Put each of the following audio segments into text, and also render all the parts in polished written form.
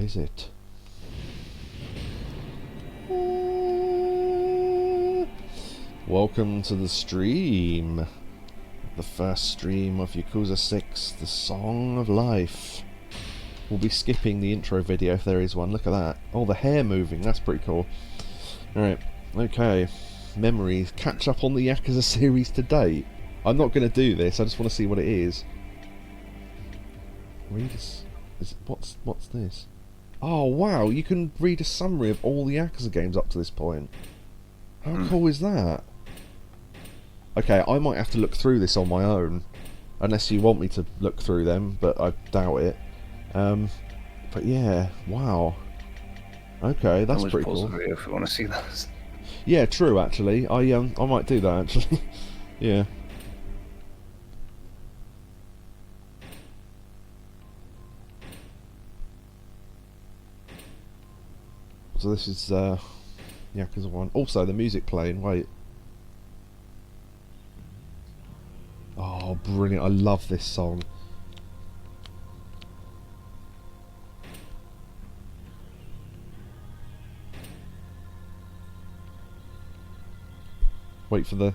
is it? Welcome to the stream. The first stream of Yakuza 6, The Song of Life. We'll be skipping the intro video if there is one. Look at that. Oh, the hair moving. That's pretty cool. Alright. Okay. Memories. Catch up on the Yakuza series to date. I'm not going to do this. I just want to see what it is. Read what's this? Oh, wow. You can read a summary of all the Yakuza games up to this point. How cool is that? Okay, I might have to look through this on my own. Unless you want me to look through them, but I doubt it. But yeah, wow. Okay, that's pretty cool. Pause the video if you want to see those. Yeah, true. Actually, I might do that. Actually, yeah. So this is Yakuza 1. Also, the music playing. Wait. Oh, brilliant! I love this song. Wait for the...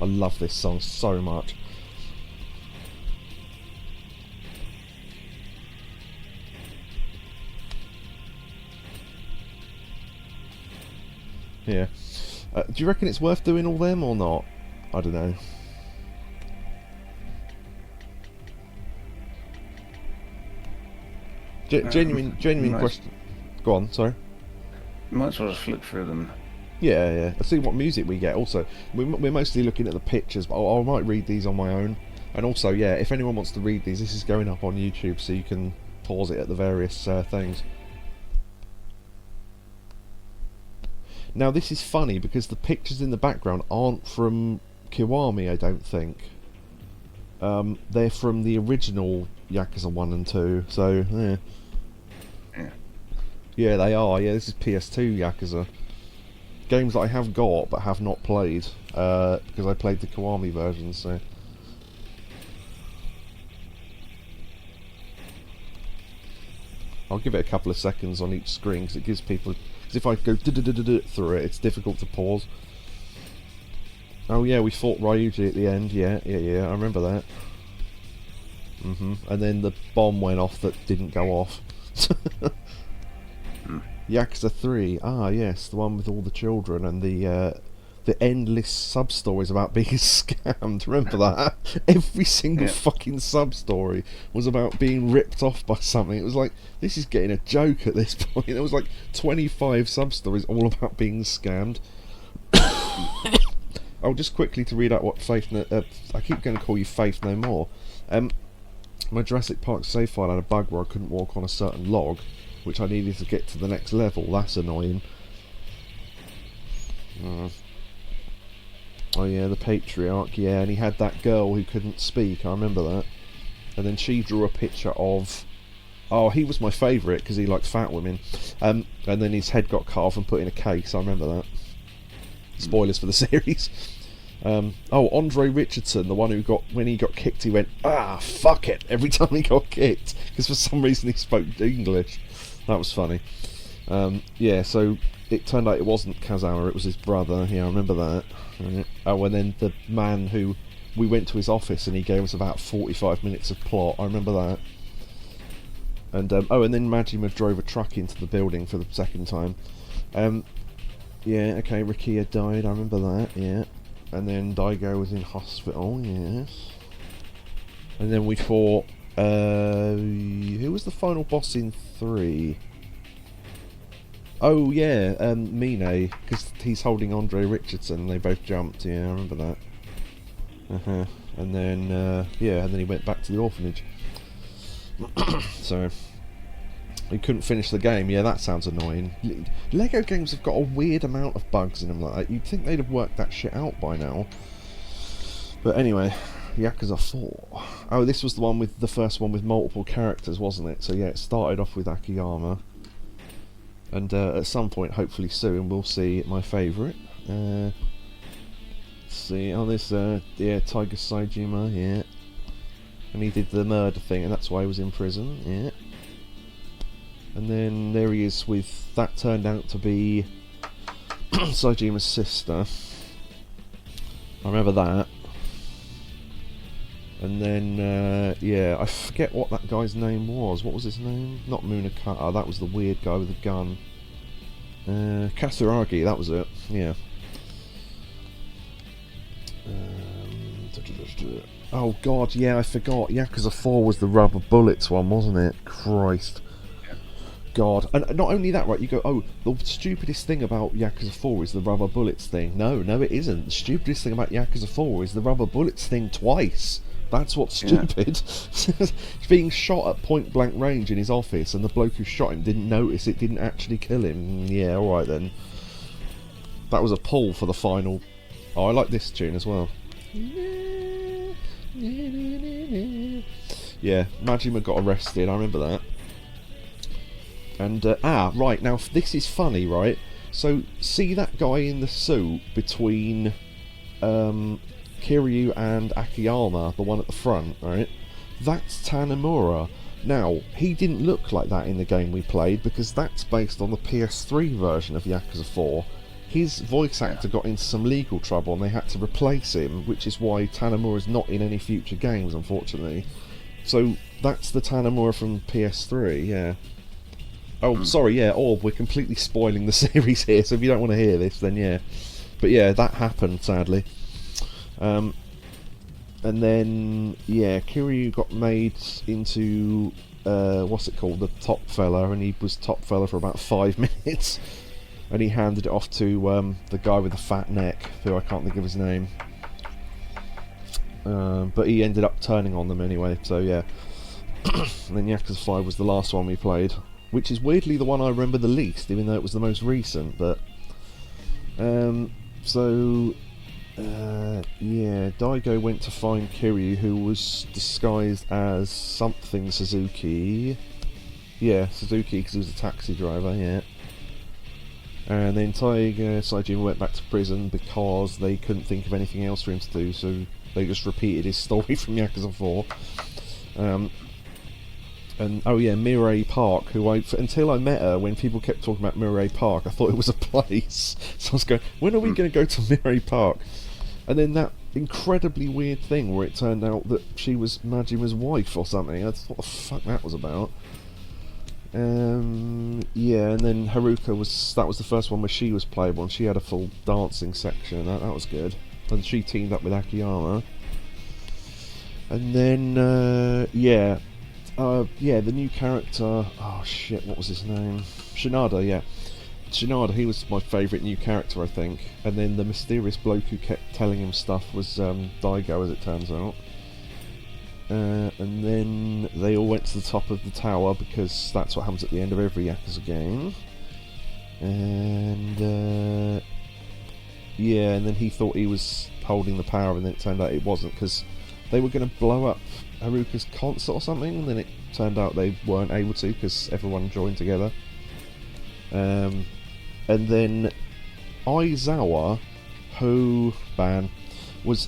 I love this song so much. Yeah. Do you reckon it's worth doing all them or not? I don't know. Genuine question. Go on, sorry. Might as well just flick through them. Yeah, yeah. Let's see what music we get. Also, we're mostly looking at the pictures, but I might read these on my own. And also, yeah, if anyone wants to read these, this is going up on YouTube, so you can pause it at the various things. Now, this is funny because the pictures in the background aren't from Kiwami, I don't think. They're from the original Yakuza 1 and 2, so, yeah. Yeah, they are. Yeah, this is PS2 Yakuza. Games that I have got but have not played, because I played the Kiwami version, so... I'll give it a couple of seconds on each screen, because it gives people... Because if I go through it, it's difficult to pause. Oh yeah, we fought Ryuji at the end, yeah, I remember that. And then the bomb went off that didn't go off. Yakuza 3, ah yes, the one with all the children and the endless sub-stories about being scammed. Remember that? Every single fucking sub-story was about being ripped off by something. It was like, this is getting a joke at this point. There was like 25 sub-stories all about being scammed. Oh, just quickly to read out what Faith... I keep going to call you Faith no more. My Jurassic Park save file had a bug where I couldn't walk on a certain log, which I needed to get to the next level. That's annoying. Oh yeah, the patriarch, yeah, and he had that girl who couldn't speak, I remember that. And then she drew a picture of... Oh, he was my favourite, because he liked fat women. And then his head got cut off and put in a case, I remember that. Spoilers for the series. Oh, Andre Richardson, the one who got... When he got kicked, he went, ah, fuck it, every time he got kicked. Because for some reason he spoke English. That was funny. Yeah, so it turned out it wasn't Kazama, it was his brother. Yeah, I remember that. Oh, and then the man who... We went to his office and he gave us about 45 minutes of plot. I remember that. And, oh, and then Majima drove a truck into the building for the second time. Yeah, okay, Rikia died, I remember that, yeah. And then Daigo was in hospital, yes. And then we fought... who was the final boss in 3? Oh yeah, Mine, because he's holding Andre Richardson and they both jumped, yeah, I remember that. And then, yeah, and then he went back to the orphanage. So, he couldn't finish the game, yeah, that sounds annoying. Lego games have got a weird amount of bugs in them like that. You'd think they'd have worked that shit out by now. But anyway, Yakuza 4. Oh, this was the one with the first one with multiple characters, wasn't it? So yeah, it started off with Akiyama. And at some point, hopefully soon, we'll see my favourite. Let's see, oh, this, yeah, Tiger Saijima, yeah. and he did the murder thing, and that's why he was in prison. Yeah. And then there he is with that turned out to be Saijima's sister. I remember that. And then, yeah, I forget what that guy's name was. What was his name? Not Munakata, that was the weird guy with the gun. Katsuragi, that was it, yeah. Oh god, yeah, I forgot. Yakuza 4 was the rubber bullets one, wasn't it? Christ. God. And not only that, right, you go, oh, the stupidest thing about Yakuza 4 is the rubber bullets thing. No, it isn't. The stupidest thing about Yakuza 4 is the rubber bullets thing twice. That's what's stupid. Yeah. Being shot at point blank range in his office, and the bloke who shot him didn't notice it, didn't actually kill him. Yeah, alright then. That was a pull for the final. Oh, I like this tune as well. Yeah, Majima got arrested, I remember that. And, right, now this is funny, right? So, see that guy in the suit between Kiryu and Akiyama, the one at the front, right? That's Tanemura. Now, he didn't look like that in the game we played, because that's based on the PS3 version of Yakuza 4. His voice actor got into some legal trouble and they had to replace him, which is why Tanemura's not in any future games, unfortunately. So, that's the Tanemura from PS3, yeah. Oh, sorry, yeah, Orb, we're completely spoiling the series here, so if you don't want to hear this, then yeah. But yeah, that happened, sadly. And then, yeah, Kiryu got made into, what's it called, the top fella, and he was top fella for about 5 minutes. And he handed it off to the guy with the fat neck, who I can't think of his name. But he ended up turning on them anyway, so yeah. And then Yakuza 5 was the last one we played, which is weirdly the one I remember the least, even though it was the most recent, but... yeah, Daigo went to find Kiryu, who was disguised as something Suzuki. Yeah, Suzuki, because he was a taxi driver, yeah. And then Saijima went back to prison because they couldn't think of anything else for him to do, so they just repeated his story from Yakuza 4. And oh yeah, Mirei Park, who until I met her, when people kept talking about Mirei Park, I thought it was a place. So I was going, when are we going to go to Mirei Park? And then that incredibly weird thing where it turned out that she was Majima's wife or something. I thought, what the fuck that was about. Yeah, and then Haruka that was the first one where she was playable, and she had a full dancing section. That was good. And she teamed up with Akiyama. And then, yeah, the new character. Oh shit, what was his name? Shinada, yeah. Shinada, he was my favourite new character, I think. And then the mysterious bloke who kept telling him stuff was Daigo, as it turns out. And then they all went to the top of the tower, because that's what happens at the end of every Yakuza game. And yeah, and then he thought he was holding the power, and then it turned out it wasn't, because they were going to blow up Haruka's concert or something, and then it turned out they weren't able to, because everyone joined together. And then Aizawa, who was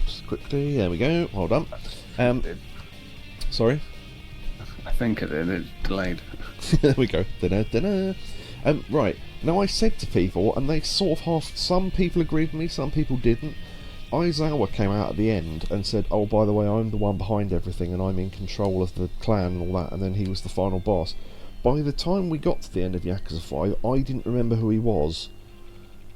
just quickly, there we go, hold on. Sorry? I think it's delayed. There we go. Right, now I said to people, and they sort of some people agreed with me, some people didn't. Aizawa came out at the end and said, oh, by the way, I'm the one behind everything and I'm in control of the clan and all that, and then he was the final boss. By the time we got to the end of Yakuza 5, I didn't remember who he was,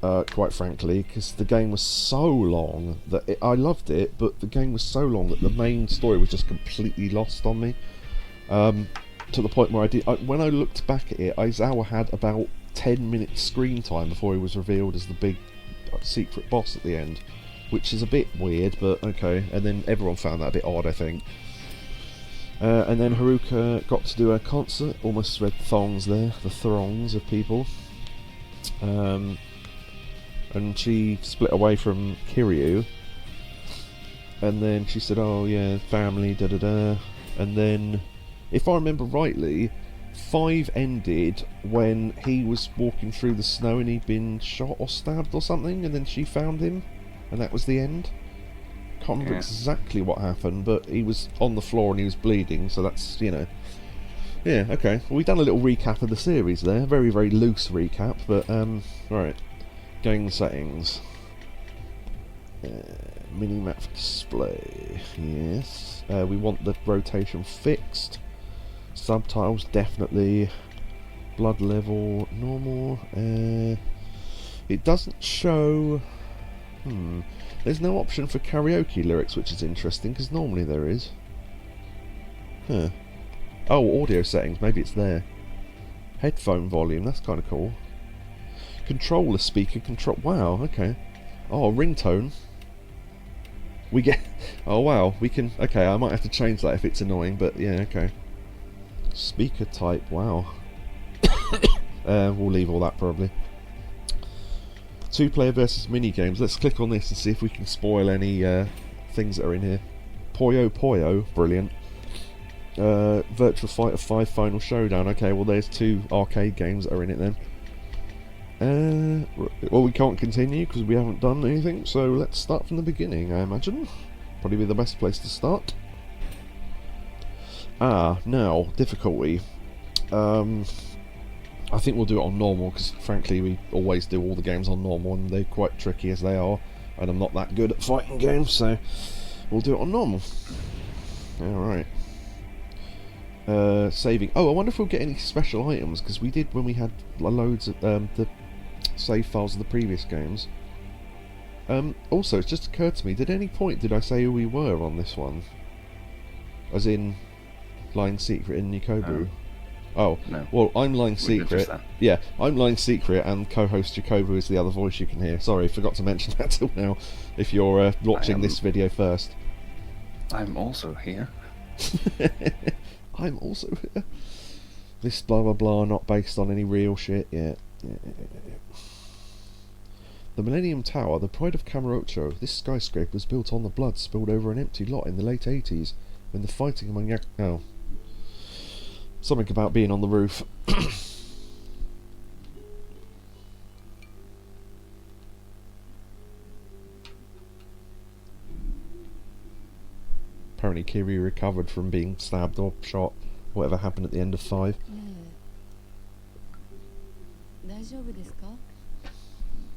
quite frankly, because the game was so long that I loved it, but the game was so long that the main story was just completely lost on me. To the point where when I looked back at it, Aizawa had about 10 minutes screen time before he was revealed as the big secret boss at the end. Which is a bit weird, but okay. And then everyone found that a bit odd, I think. And then Haruka got to do a concert. Almost read thongs there, the throngs of people. And she split away from Kiryu. And then she said, oh yeah, family, da-da-da. And then, if I remember rightly, 5 ended when he was walking through the snow and he'd been shot or stabbed or something, and then she found him. And that was the end. Can't remember Yeah. exactly what happened, but he was on the floor and he was bleeding, so that's, you know. Yeah, okay. Well, we've done a little recap of the series there. Very, very loose recap, but, right. Game settings. Minimap display. Yes. We want the rotation fixed. Subtitles, definitely. Blood level, normal. It doesn't show... There's no option for karaoke lyrics, which is interesting, because normally there is. Huh. Oh, audio settings, maybe it's there. Headphone volume, that's kind of cool. Controller speaker control... Wow, okay. Oh, ringtone. We get... Oh, wow, we can... Okay, I might have to change that if it's annoying, but yeah, okay. Speaker type, wow. We'll leave all that, probably. 2-player versus mini-games. Let's click on this and see if we can spoil any things that are in here. Puyo Puyo, brilliant. Virtua Fighter 5 Final Showdown. Okay, well there's 2 arcade games that are in it then. Well, we can't continue because we haven't done anything, so let's start from the beginning, I imagine. Probably be the best place to start. Now, difficulty. I think we'll do it on normal, because frankly we always do all the games on normal, and they're quite tricky as they are, and I'm not that good at fighting games, so we'll do it on normal. Alright. Saving. Oh, I wonder if we'll get any special items, because we did when we had loads of the save files of the previous games. Also, it's just occurred to me, at any point did I say who we were on this one? As in, Lying Secret in Yakobu? Oh, no. Well, I'm Lying We did just Secret. that. Yeah, I'm Lying Secret, and co-host Yakobu is the other voice you can hear. Sorry, forgot to mention that till now, if you're watching this video first. I'm also here. I'm also here. This blah blah blah, not based on any real shit. Yeah. The Millennium Tower, the pride of Kamurocho. This skyscraper was built on the blood spilled over an empty lot in the late 80s, when the fighting among Oh. Something about being on the roof. Apparently Kiryu recovered from being stabbed or shot, whatever happened at the end of 5. 大丈夫ですか？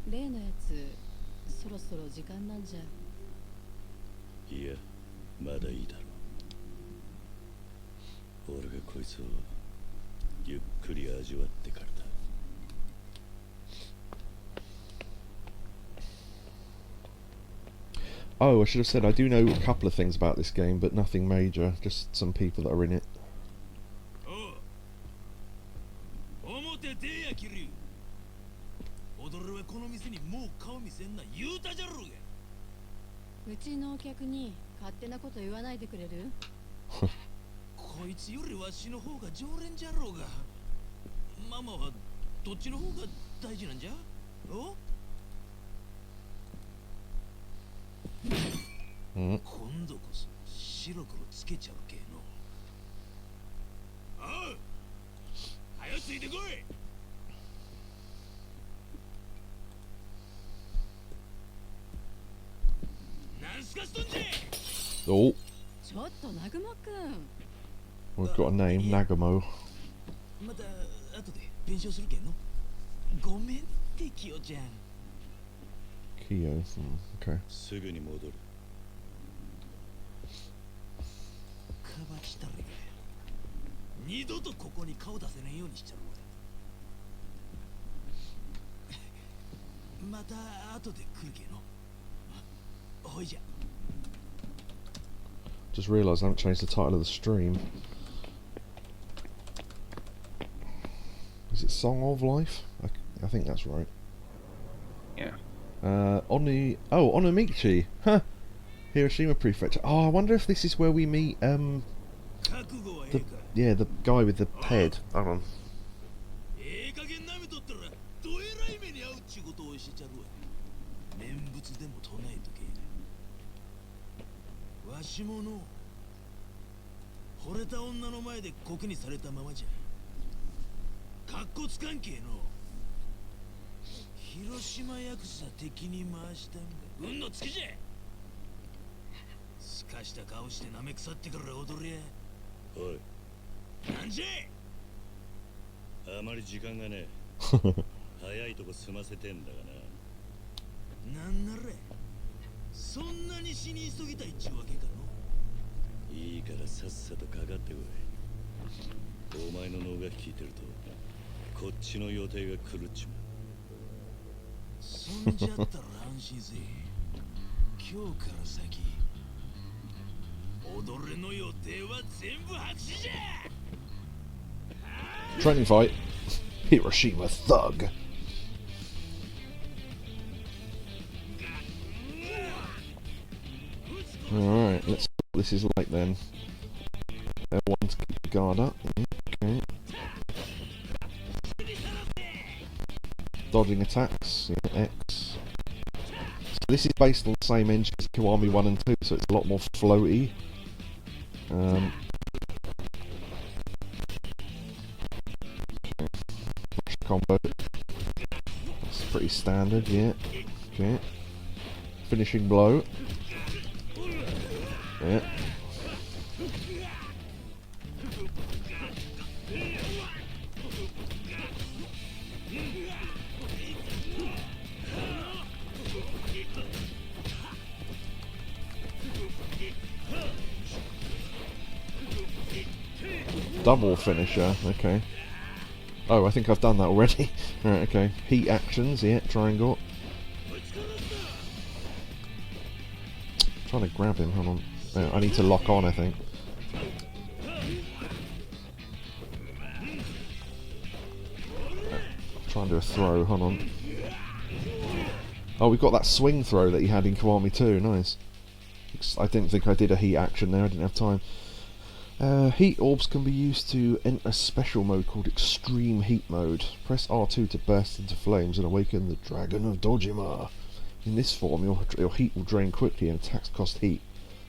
例のやつ、そろそろ時間なんじゃ。いや、まだいいだろう。俺がこいつをゆっくり味わってからだ。Oh, I should have said I do know a couple of things about this game, but nothing major, just some people that are in it. 表出やキリュウ。踊るはこの店にもう顔見せんな言うたじゃろうが。うちのお客に勝手なこと言わないでくれる？こいつよりわしの方が常連じゃろうが。ママはどっちの方が大事なんじゃ？お？今度こそ白黒つけちゃうけの。おう、はよついてこい。なんすかしとんじゃ。 Oh, ちょっと南雲くん。 we've got a name, Nagamo. また後で弁償するけんの。ごめんってキヨちゃん。 Kyo, okay. すぐに戻る。かばちたれが二度とここに顔出せないようにしちゃろうが。また後で来るけの。ほいじゃ。 Just realised I haven't changed the title of the stream. Is it Song of Life? I think that's right. Yeah. Onomichi! Huh! Hiroshima Prefecture. Oh, I wonder if this is where we meet, the guy with the head. Hold on. 加減なめとったらどえらい目に遭うっちゅうことをしちゃるわ。念仏でも唱えとけ。わしもの惚れた女の前で酷にされたままじゃ。かっこつかんけの。広島ヤクザ敵に回したんが運のつきじゃ。すかした顔してなめくさってから踊りや。おい、なんじゃあまり時間がねえ。早いとこ済ませてんだがな。なんならそんなに死に急ぎたいっちゅうわけかの。いいからさっさとかかってこい。お前の脳が聞いてるとこっちの予定が狂っちまそんじゃったら安心せえ。今日から先踊れの予定は全部白紙じゃ。 Training fight. Hiroshima Thug. Alright, let's see what this is like then. Everyone to keep the guard up. Okay. Dodging attacks. Yeah, X. So this is based on the same engine as Kiwami 1 and 2, so it's a lot more floaty. Combo. That's pretty standard, yeah. Okay. Finishing blow. Yeah. Double finisher, okay. Oh, I think I've done that already. Right, okay. Heat actions, yeah, triangle. Trying to grab him, hold on. Yeah, I need to lock on, I think. Try and do a throw, hold on. Oh, we've got that swing throw that he had in Kiwami 2, nice. I didn't think I did a heat action there, I didn't have time. Heat orbs can be used to enter a special mode called Extreme Heat Mode. Press R2 to burst into flames and awaken the Dragon of Dojima. In this form, your heat will drain quickly and attacks cost heat.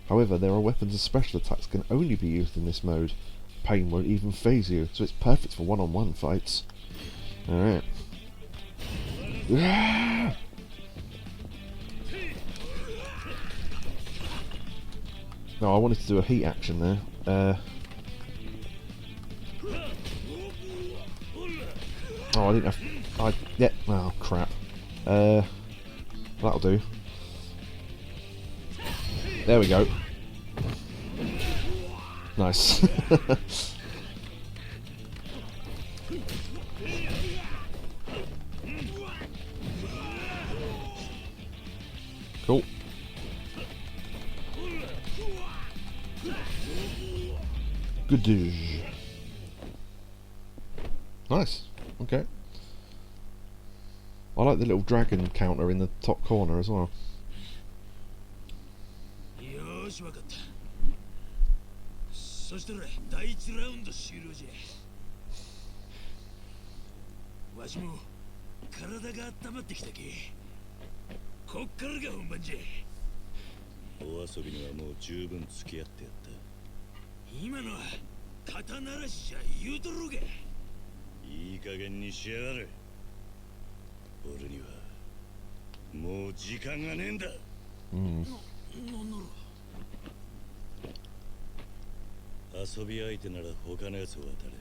However, there are weapons and special attacks that can only be used in this mode. Pain won't even phase you, so it's perfect for one-on-one fights. Alright. No, I wanted to do a heat action there. Oh, I didn't have... yeah, oh crap. That'll do. There we go. Nice. Cool. Good. Nice. Okay. I like the little dragon counter in the top corner as well. よーし、わかった。そしたら第一ラウンド終了じゃ。わしも体が温まってきたけ。こっからが本番じゃ。お遊びにはもう十分付き合ってやった。今のは肩慣らしじゃ言うとろうが。いい加減にしやがれ。俺にはもう時間がねえんだ。なんだろう。遊び相手なら他のやつを当たれ。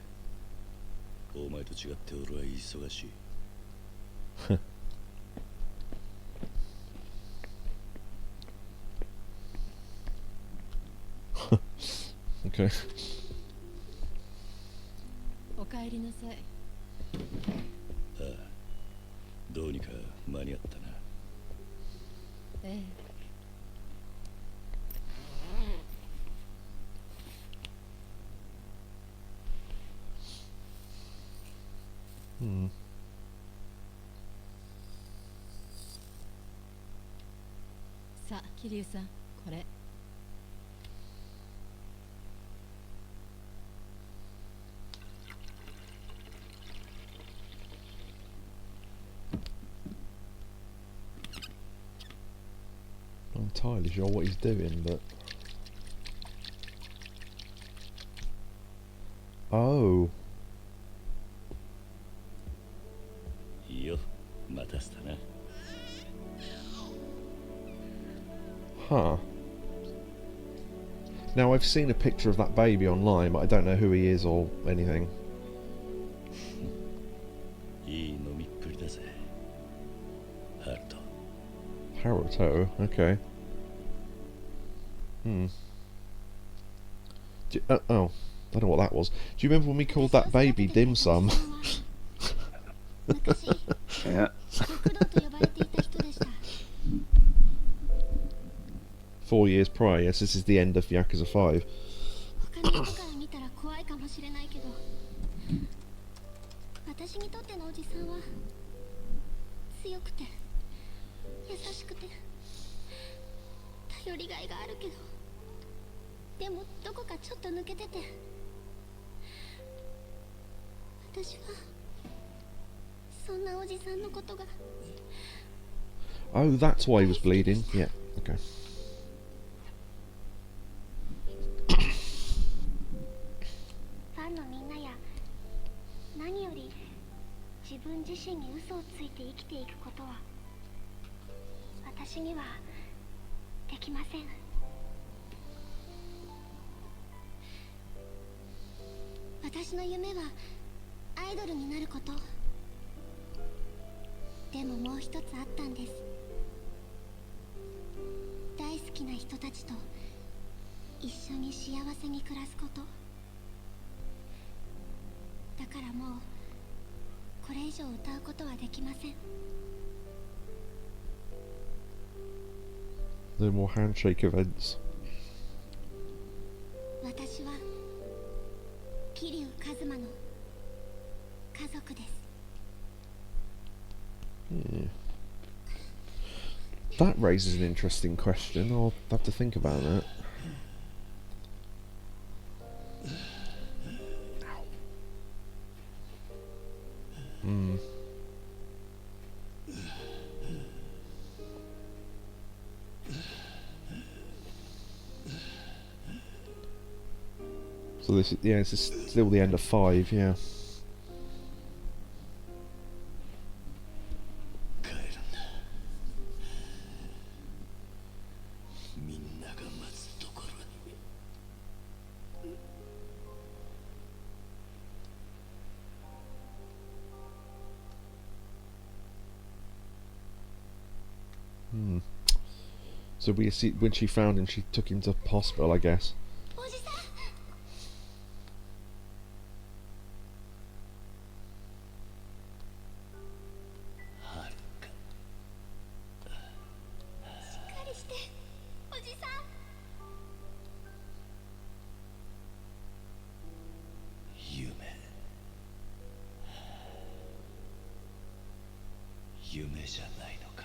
お前と違って俺は忙しい。Okay. お帰りなさい。ああ、どうにか間に合ったな。ええ。さあ、桐生さん、これ。Not entirely sure what he's doing, but... Oh. いいよ、待たせたな。Huh. Now, I've seen a picture of that baby online, but I don't know who he is or anything. いい飲みっぷりだぜハルト Haruto, okay. Oh, I don't know what that was. Do you remember when we called that baby Dim Sum? Yeah. 4 years prior, yes, this is the end of Yakuza 5. 他の人から見たら怖いかもしれないけど、私にとってのおじさんは強くて優しくて頼りがいがあるけど、でもどこかちょっと抜けてて、私はそんなおじさんのことが。 Oh, that's why he was bleeding. Yeah, okay. ファンのみんなや何より自分自身に嘘をついて生きていくことは私にはできません。私の夢はアイドルになること。でももう一つあったんです。大好きな人たちと一緒に幸せに暮らすこと。だからもうこれ以上歌うことはできません。 No more handshake events. 私は桐生一馬の家族です。 Yeah. That raises an interesting question. I'll have to think about that. So this is still the end of 5, yeah. 帰るんだみんなが待つところに So we see when she found him, she took him to hospital, I guess. おじさん。はるかしっかりして、おじさん。夢じゃないのか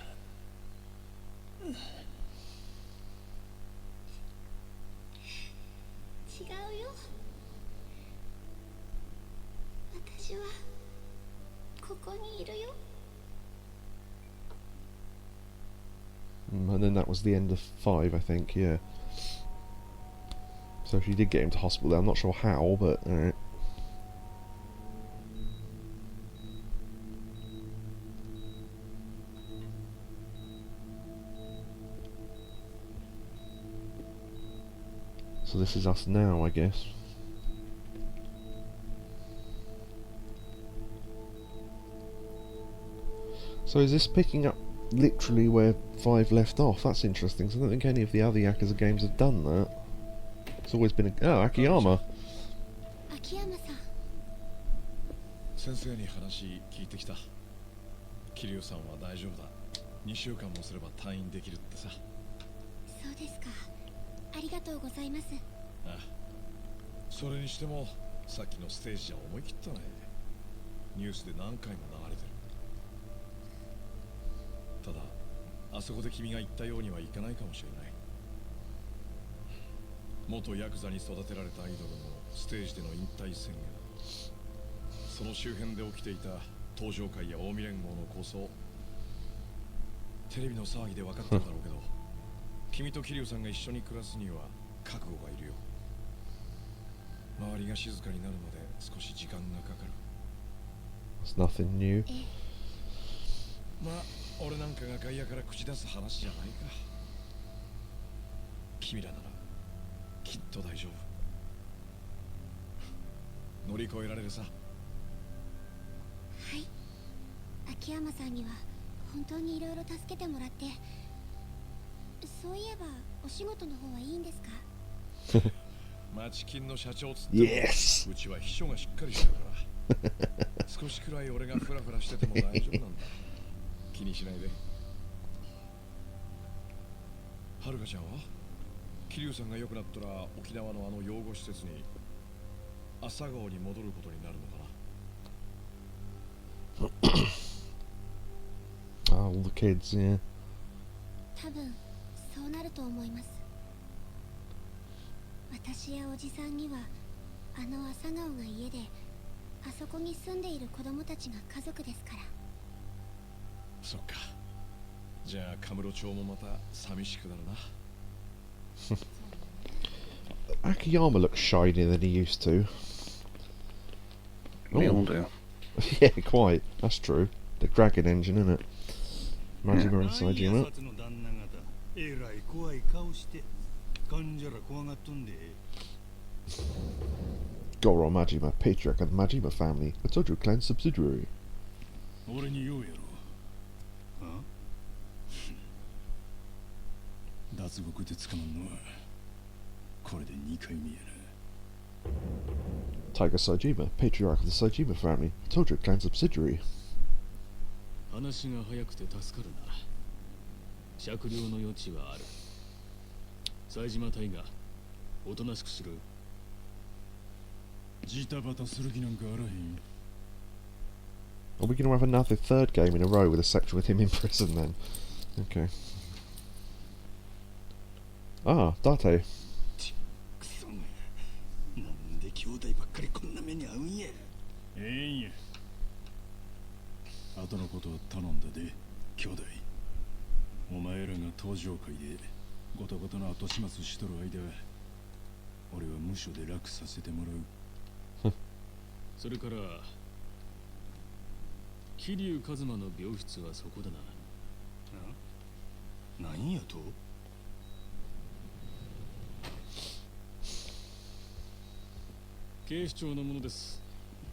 違うよ。私はここにいるよ。 And then that was the end of 5, I think, yeah. So she did get him to hospital there. I'm not sure how, but alright. So this is us now, I guess. So is this picking up literally where 5 left off? That's interesting, 'cause I don't think any of the other Yakuza games have done that. It's always been oh, Akiyama. 秋山さん。先生に話聞いてきた。桐生さんは大丈夫だ。2週間もすれば退院できるってさ。そうですか。ありがとうございます。ああ。それにしてもさっきのステージじゃ思い切ったね。ニュースで何回も流れてる。ただあそこで君が言ったようにはいかないかもしれない。元ヤクザに育てられたアイドルのステージでの引退宣言、その周辺で起きていた東上会や近江連合の構想、テレビの騒ぎで分かったんだろうけど君と桐生さんが一緒に暮らすには覚悟がいるよ。周りが静かになるまで少し時間がかかる。 It's nothing new. まあ俺なんかが外野から口出す話じゃないか。君らならきっと大丈夫。乗り越えられるさ。はい。秋山さんには本当にいろいろ助けてもらって。そういえばお仕事の方はいいんですか？町金の社長つっても、Yes! うちは秘書がしっかりしてるから少しくらい俺がフラフラしてても大丈夫なんだ。気にしないで。はるかちゃんは桐生さんが良くなったら沖縄のあの養護施設に朝顔に戻ることになるのかな。 All the kids, yeah. 多分そうなると思います。私やおじさんにはあの朝顔が家で、あそこに住んでいる子供たちが家族ですから。そっか。じゃあカムロ町もまた寂しくなるな。Akiyama looks shinier than he used to. We Oh. all do. Yeah, quite. That's true. The dragon engine, isn't it? Majima and Saejima. えらい怖い顔して患者ら怖がっとんで。 Goro Majima, patriarch of the Majima family, a Tojo clan subsidiary. 俺に言うやろ。あ？脱獄で捕まんのはこれで2回目やな。 Tiger Saejima, patriarch of the Saejima family, a Tojo clan subsidiary. 話が早くて助かるな。酌量の余地はある。冴島隊がおとなしくする。ジタバタする気なんかあらへん。 Are we going to have another third game in a row with a section with him in prison then? Okay. Ah, Date. くそが、なんで兄弟ばっかりこんな目に遭うんや。ええんや。後のことは頼んだで、兄弟。お前らが登場会でごとごとの後始末しとる間は、俺は無所で楽させてもらう。それから桐生一馬の病室はそこだな。なんやと？警視庁のものです。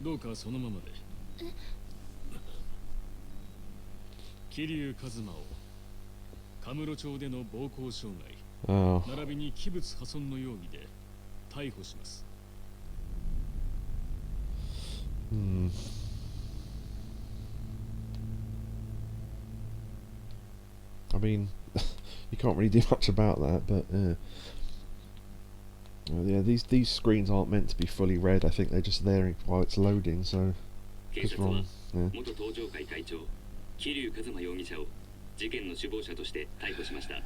どうかそのままで。桐生一馬をカムロ町での暴行傷害 Oh. 並びに器物破損の容疑で逮捕します。Hmm. I mean, you can't really do much about that, but yeah, these screens aren't meant to be fully read. I think they're just there while it's loading. So, just wrong. Yeah. 元登場会会長桐生一馬容疑者を事件の首謀者として逮捕しました。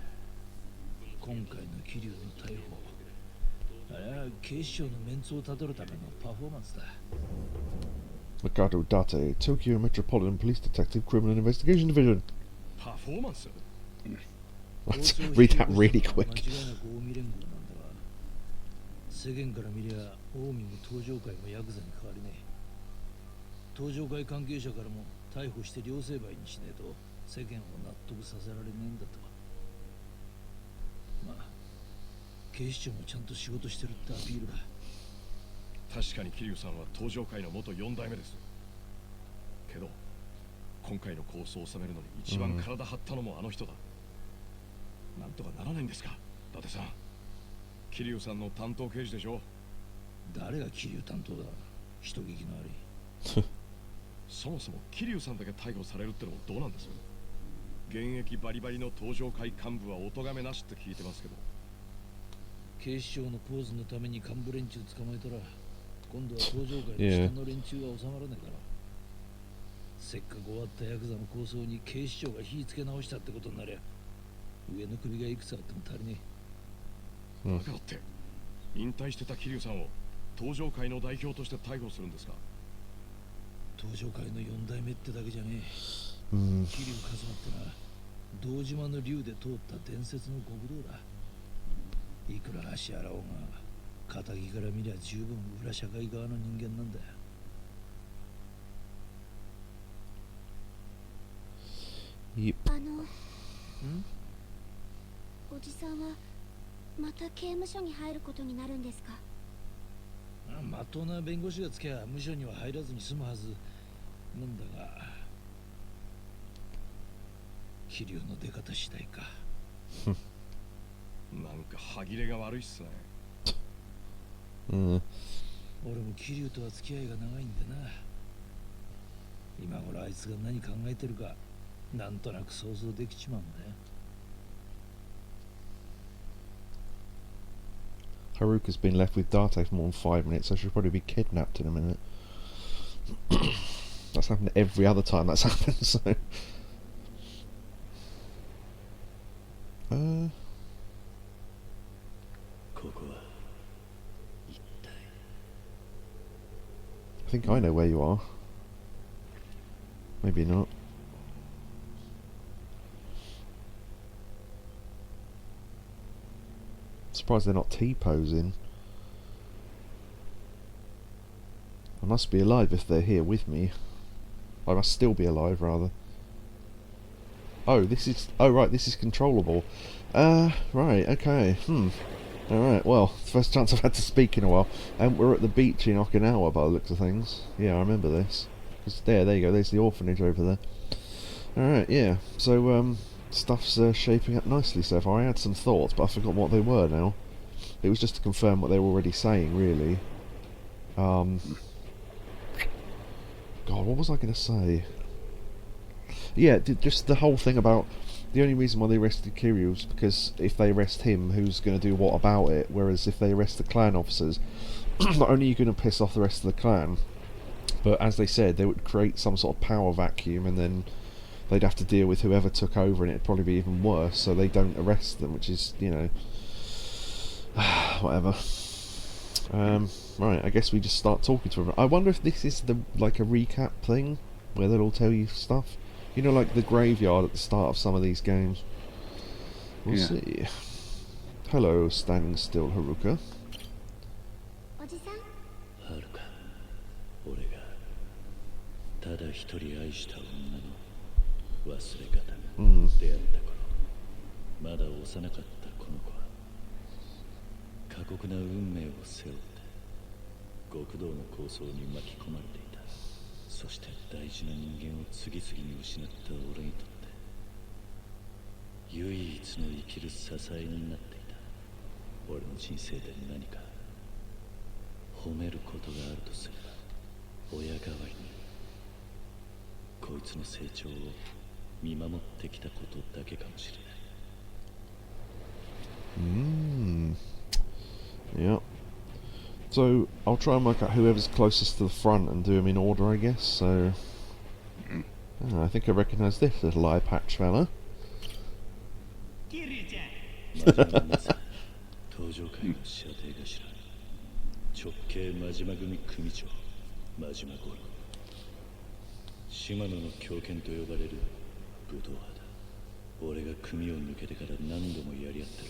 今回の桐生の逮捕、あれは警視庁のメンツをたどるためのパフォーマンスだ。 Mikado Date, Tokyo Metropolitan Police Detective Criminal Investigation Division. パフォーマンス？ Let's read that really quick. 間違いなく近江連合なんだが、世間から見りゃ近江も登場会もヤクザに変わりねえ。登場会関係者からも逮捕して両成敗にしねえと世間を納得させられねえんだと。まあ警視庁もちゃんと仕事してるってアピールだ。確かに桐生さんは登場会の元4代目です。けど今回の構想を収めるのに一番体張ったのもあの人だ。なんとかならないんですか、伊達さん。桐生さんの担当刑事でしょ。誰が桐生担当だ。人聞きの悪い。そもそも桐生さんだけ逮捕されるってのもどうなんです？現役バリバリの登場会幹部はお咎めなしって聞いてますけど。警視庁のポーズのために幹部連中捕まえたら今度は登場会の下の連中は収まらないだろう。せっかく終わったヤクザの構想に警視庁が火つけ直したってことになりゃ上の首がいくつあっても足りねえ。だからって引退してた桐生さんを登場会の代表として逮捕するんですか？登場会の4代目ってだけじゃねえ。Hmm. 桐生一馬ってな堂島の竜で通った伝説の極道だ。いくら足洗おうが仇から見りゃ十分裏社会側の人間なんだよ。Yep. おじさんはまた刑務所に入ることになるんですか？まっとうな弁護士がつきゃ無所には入らずに済むはずなんだが、桐生の出方次第か。なんか歯切れが悪いっすね。Mm. 俺も桐生とは付き合いが長いんでな。今頃あいつが何考えてるかなんとなく想像できちまうんだよ。Haruka's been left with Date for more than 5 minutes, so she'll probably be kidnapped in a minute. That's happened every other time that's happened, so... I think I know where you are. Maybe not. Surprised they're not T-posing. I must be alive if they're here with me. I must still be alive, rather. Oh, this is... Oh, right, this is controllable. Right, okay. Alright, well, first chance I've had to speak in a while. We're at the beach in Okinawa by the looks of things. Yeah, I remember this. There you go, there's the orphanage over there. Alright, yeah. So, stuff's shaping up nicely so far. I had some thoughts, but I forgot what they were now. It was just to confirm what they were already saying, really. God, what was I going to say? Yeah, just the whole thing about... The only reason why they arrested Kiryu was because if they arrest him, who's going to do what about it? Whereas if they arrest the clan officers, not only are you going to piss off the rest of the clan, but as they said, they would create some sort of power vacuum, and then they'd have to deal with whoever took over, and it'd probably be even worse, so they don't arrest them, which is, you know... whatever. Right, I guess we just start talking to them. I wonder if this is like a recap thing, where they'll all tell you stuff. You know, like the graveyard at the start of some of these games. We'll see. Hello, standing still, Haruka. Haruka, 俺がただ一人愛した女の忘れ方が出会った頃、まだ幼かったこの子は過酷な運命を背負って極道の抗争に巻き込まれていた。そして大事な人間を次々に失った俺にとって唯一の生きる支えになっていた。俺の人生で何か褒めることがあるとすれば、親代わりにこいつの成長を見守ってきたことだけかもしれない。Yep. So, I'll try and work out whoever's closest to the front and do them in order, I guess, so... I think I recognise this little eye patch fella. 登場会の射程頭、直系真島組組長、真島五郎。島野の狂犬と呼ばれる武道派だ。俺が組を抜けてから何度もやり合って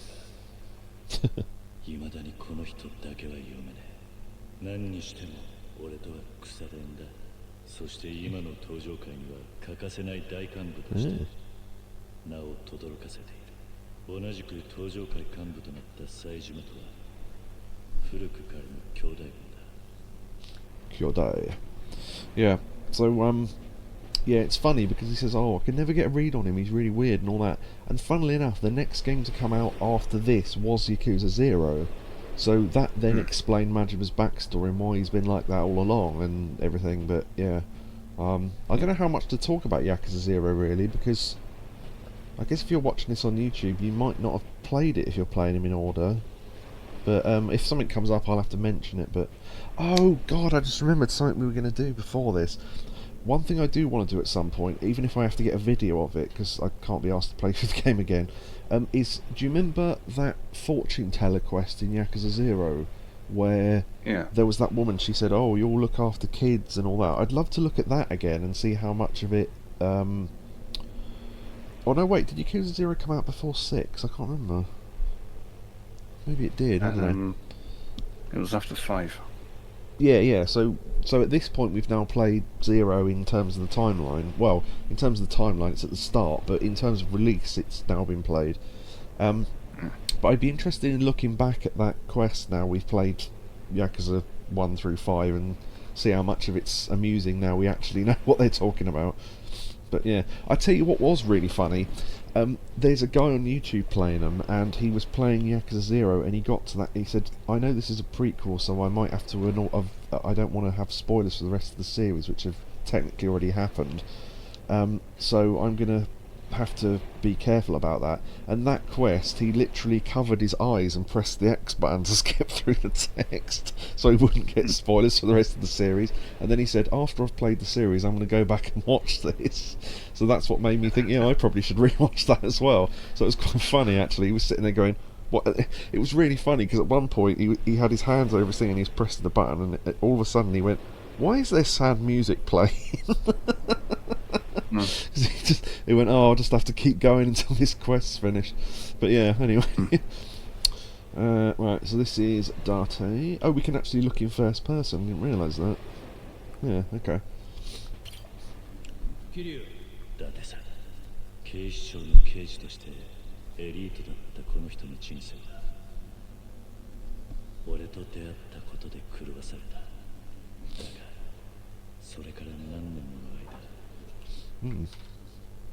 るが、未だにこの人だけは読めねえ。何にしても俺とは腐れんだ。そして今の登場会には欠かせない大幹部として名を轟かせている。同じく登場会幹部となった冴島とは古くからの兄弟分だ。Kyodai. Yeah, so, yeah, it's funny because he says, oh, I can never get a read on him, he's really weird and all that. And funnily enough, the next game to come out after this was Yakuza 0. So that then explained Majima's backstory and why he's been like that all along and everything, but yeah. I don't know how much to talk about Yakuza 0 really, because I guess if you're watching this on YouTube, you might not have played it if you're playing him in order. But if something comes up, I'll have to mention it, but... Oh god, I just remembered something we were going to do before this. One thing I do want to do at some point, even if I have to get a video of it, because I can't be asked to play through the game again, is, do you remember that fortune teller quest in Yakuza 0, where there was that woman, she said, oh, you'll look after kids and all that. I'd love to look at that again and see how much of it... Oh no, wait, did Yakuza 0 come out before 6? I can't remember. Maybe it did, I don't know. It was after 5. Yeah, so at this point we've now played 0 in terms of the timeline. Well, in terms of the timeline it's at the start, but in terms of release it's now been played. But I'd be interested in looking back at that quest now we've played Yakuza 1 through 5 and see how much of it's amusing now we actually know what they're talking about. But yeah, I tell you what was really funny. There's a guy on YouTube playing them, and he was playing Yakuza 0, and he got to that. He said, "I know this is a prequel, so I might have to. I don't want to have spoilers for the rest of the series, which have technically already happened. So I'm gonna have to be careful about that." And that quest, he literally covered his eyes and pressed the X button to skip through the text so he wouldn't get spoilers for the rest of the series. And then he said, after I've played the series, I'm going to go back and watch this. So that's what made me think, I probably should rewatch that as well. So it was quite funny, actually. He was sitting there going, what? It was really funny because at one point he had his hands over his thing and he was pressing the button, and all of a sudden he went, "Why is there sad music playing?" He went, "Oh, I'll just have to keep going until this quest's finished." But yeah, anyway. Right, so this is Date. Oh, we can actually look in first person. Didn't realise that. Yeah, okay. Kiryu. 伊達さん、警視庁の刑事としてエリートだったこの人の人生は俺と出会ったことで狂わされた。だがそれから何年もの間、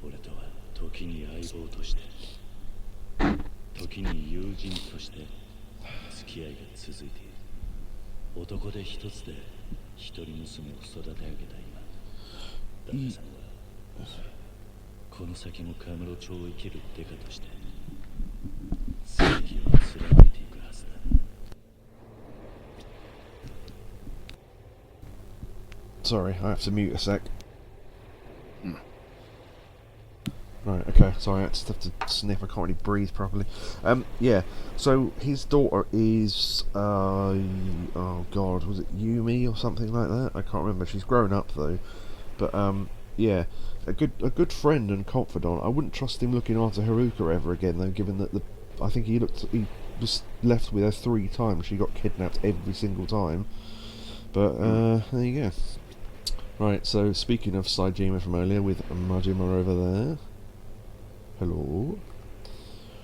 俺とは時に相棒として時に友人として付き合いが続いている。男で一つで一人娘を育て上げた今、伊達さんはこの先もカムロ町を生きるデカとして正義を貫いていくはずだ。Sorry, I have to mute a sec. Right, okay, sorry, I just have to sniff, I can't really breathe properly. Yeah, so his daughter is, oh god, was it Yumi or something like that? I can't remember, she's grown up though. But, yeah, a good friend and confidant. I wouldn't trust him looking after Haruka ever again though, given that I think he was left with her 3 times, she got kidnapped every single time. But, there you go. Right, so speaking of Saejima from earlier, with Majima over there. Hello.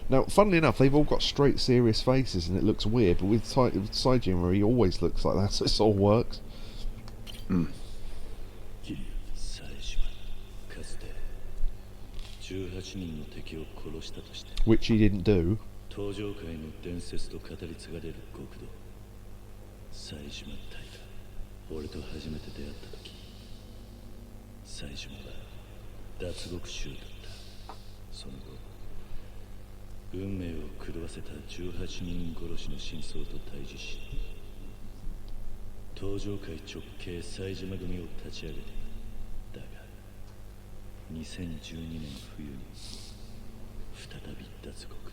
Now, funnily enough, they've all got straight, serious faces, and it looks weird. But with Saejima, he always looks like that, so it all works. Which he didn't do. Yakuza 運命を狂わせた18人殺しの真相と対峙し、東上界直系冴島組を立ち上げて、だが2012年冬に再び脱獄。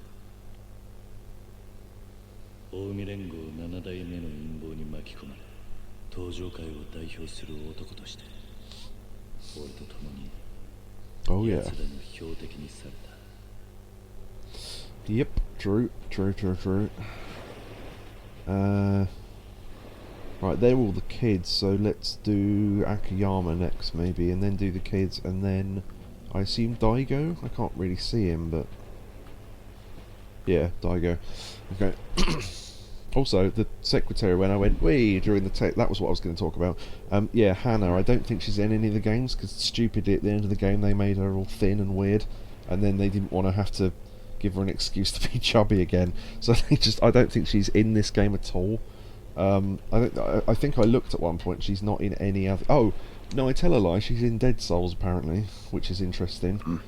近江連合7代目の陰謀に巻き込まれ、東上界を代表する男として俺と共に Oh yeah. 奴らの標的にされた。 Yep, true. Right, they're all the kids, so let's do Akiyama next maybe, and then do the kids, and then I assume Daigo? I can't really see him, but yeah, Daigo. Okay. Also, the secretary, when I went wee during the that was what I was going to talk about. Yeah, Hannah, I don't think she's in any of the games, because stupidly at the end of the game they made her all thin and weird, and then they didn't want to have to give her an excuse to be chubby again, so I don't think she's in this game at all. I think I looked at one point, she's not in any other... Oh, no, I tell a lie, she's in Dead Souls apparently, which is interesting.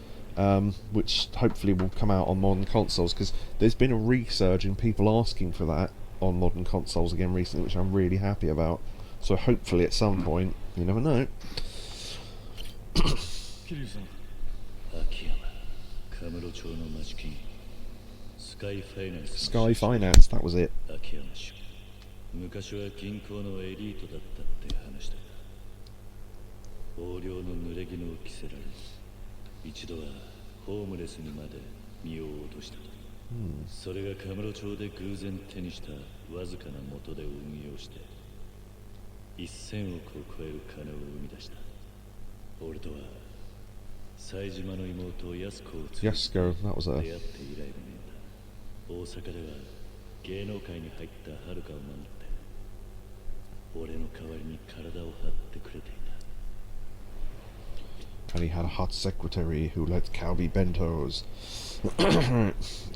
Which hopefully will come out on modern consoles, because there's been a resurge in people asking for that on modern consoles again recently, which I'm really happy about. So hopefully at some point, you never know. Sky Finance, that was it. 昔は銀行のエリートだったって話だ。横領の濡れ衣を着せられ、一度はホームレスにまで身を落とした。それがカムロ町で偶然手にしたわずかな元で運用して1000億を超える金を生み出した。俺とは冴島の妹ヤスコを連れて出会って以来の縁だ。大阪では芸能界に入った遥を守って俺の代わりに体を張ってくれていた。 And he had a hot secretary who let Calby bentos.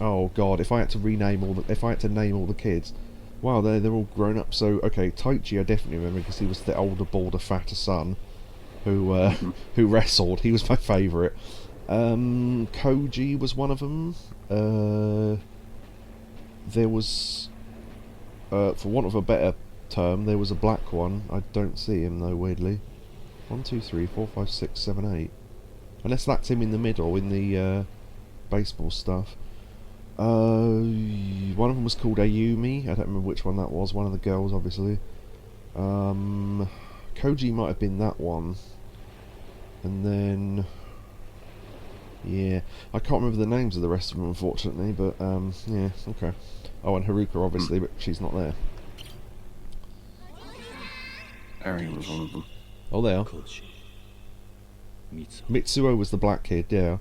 Oh god, if I had to name all the kids, wow, they're all grown up. So okay, Taichi I definitely remember because he was the older, balder, fatter son who wrestled. He was my favourite. Koji was one of them. There was, for want of a better term, there was a black one. I don't see him though, weirdly. 1, 2, 3, 4, 5, 6, 7, 8. Unless that's him in the middle in the baseball stuff. One of them was called Ayumi. I don't remember which one that was. One of the girls, obviously. Koji might have been that one. And then, yeah, I can't remember the names of the rest of them, unfortunately. But yeah, okay. Oh, and Haruka, obviously, but she's not there. Harry was one of them. Oh, they are. Mitsuo was the black kid, yeah.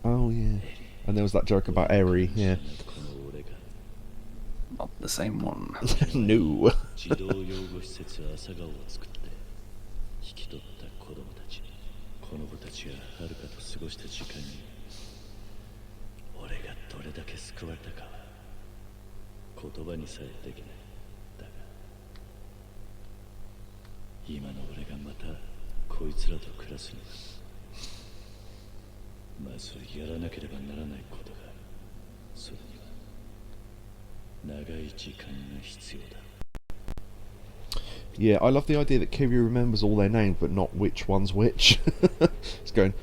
Oh, yeah. And there was that joke about Eri, yeah. Not the same one. No. Yeah, I love the idea that Kiryu remembers all their names, but not which one's which. It's going,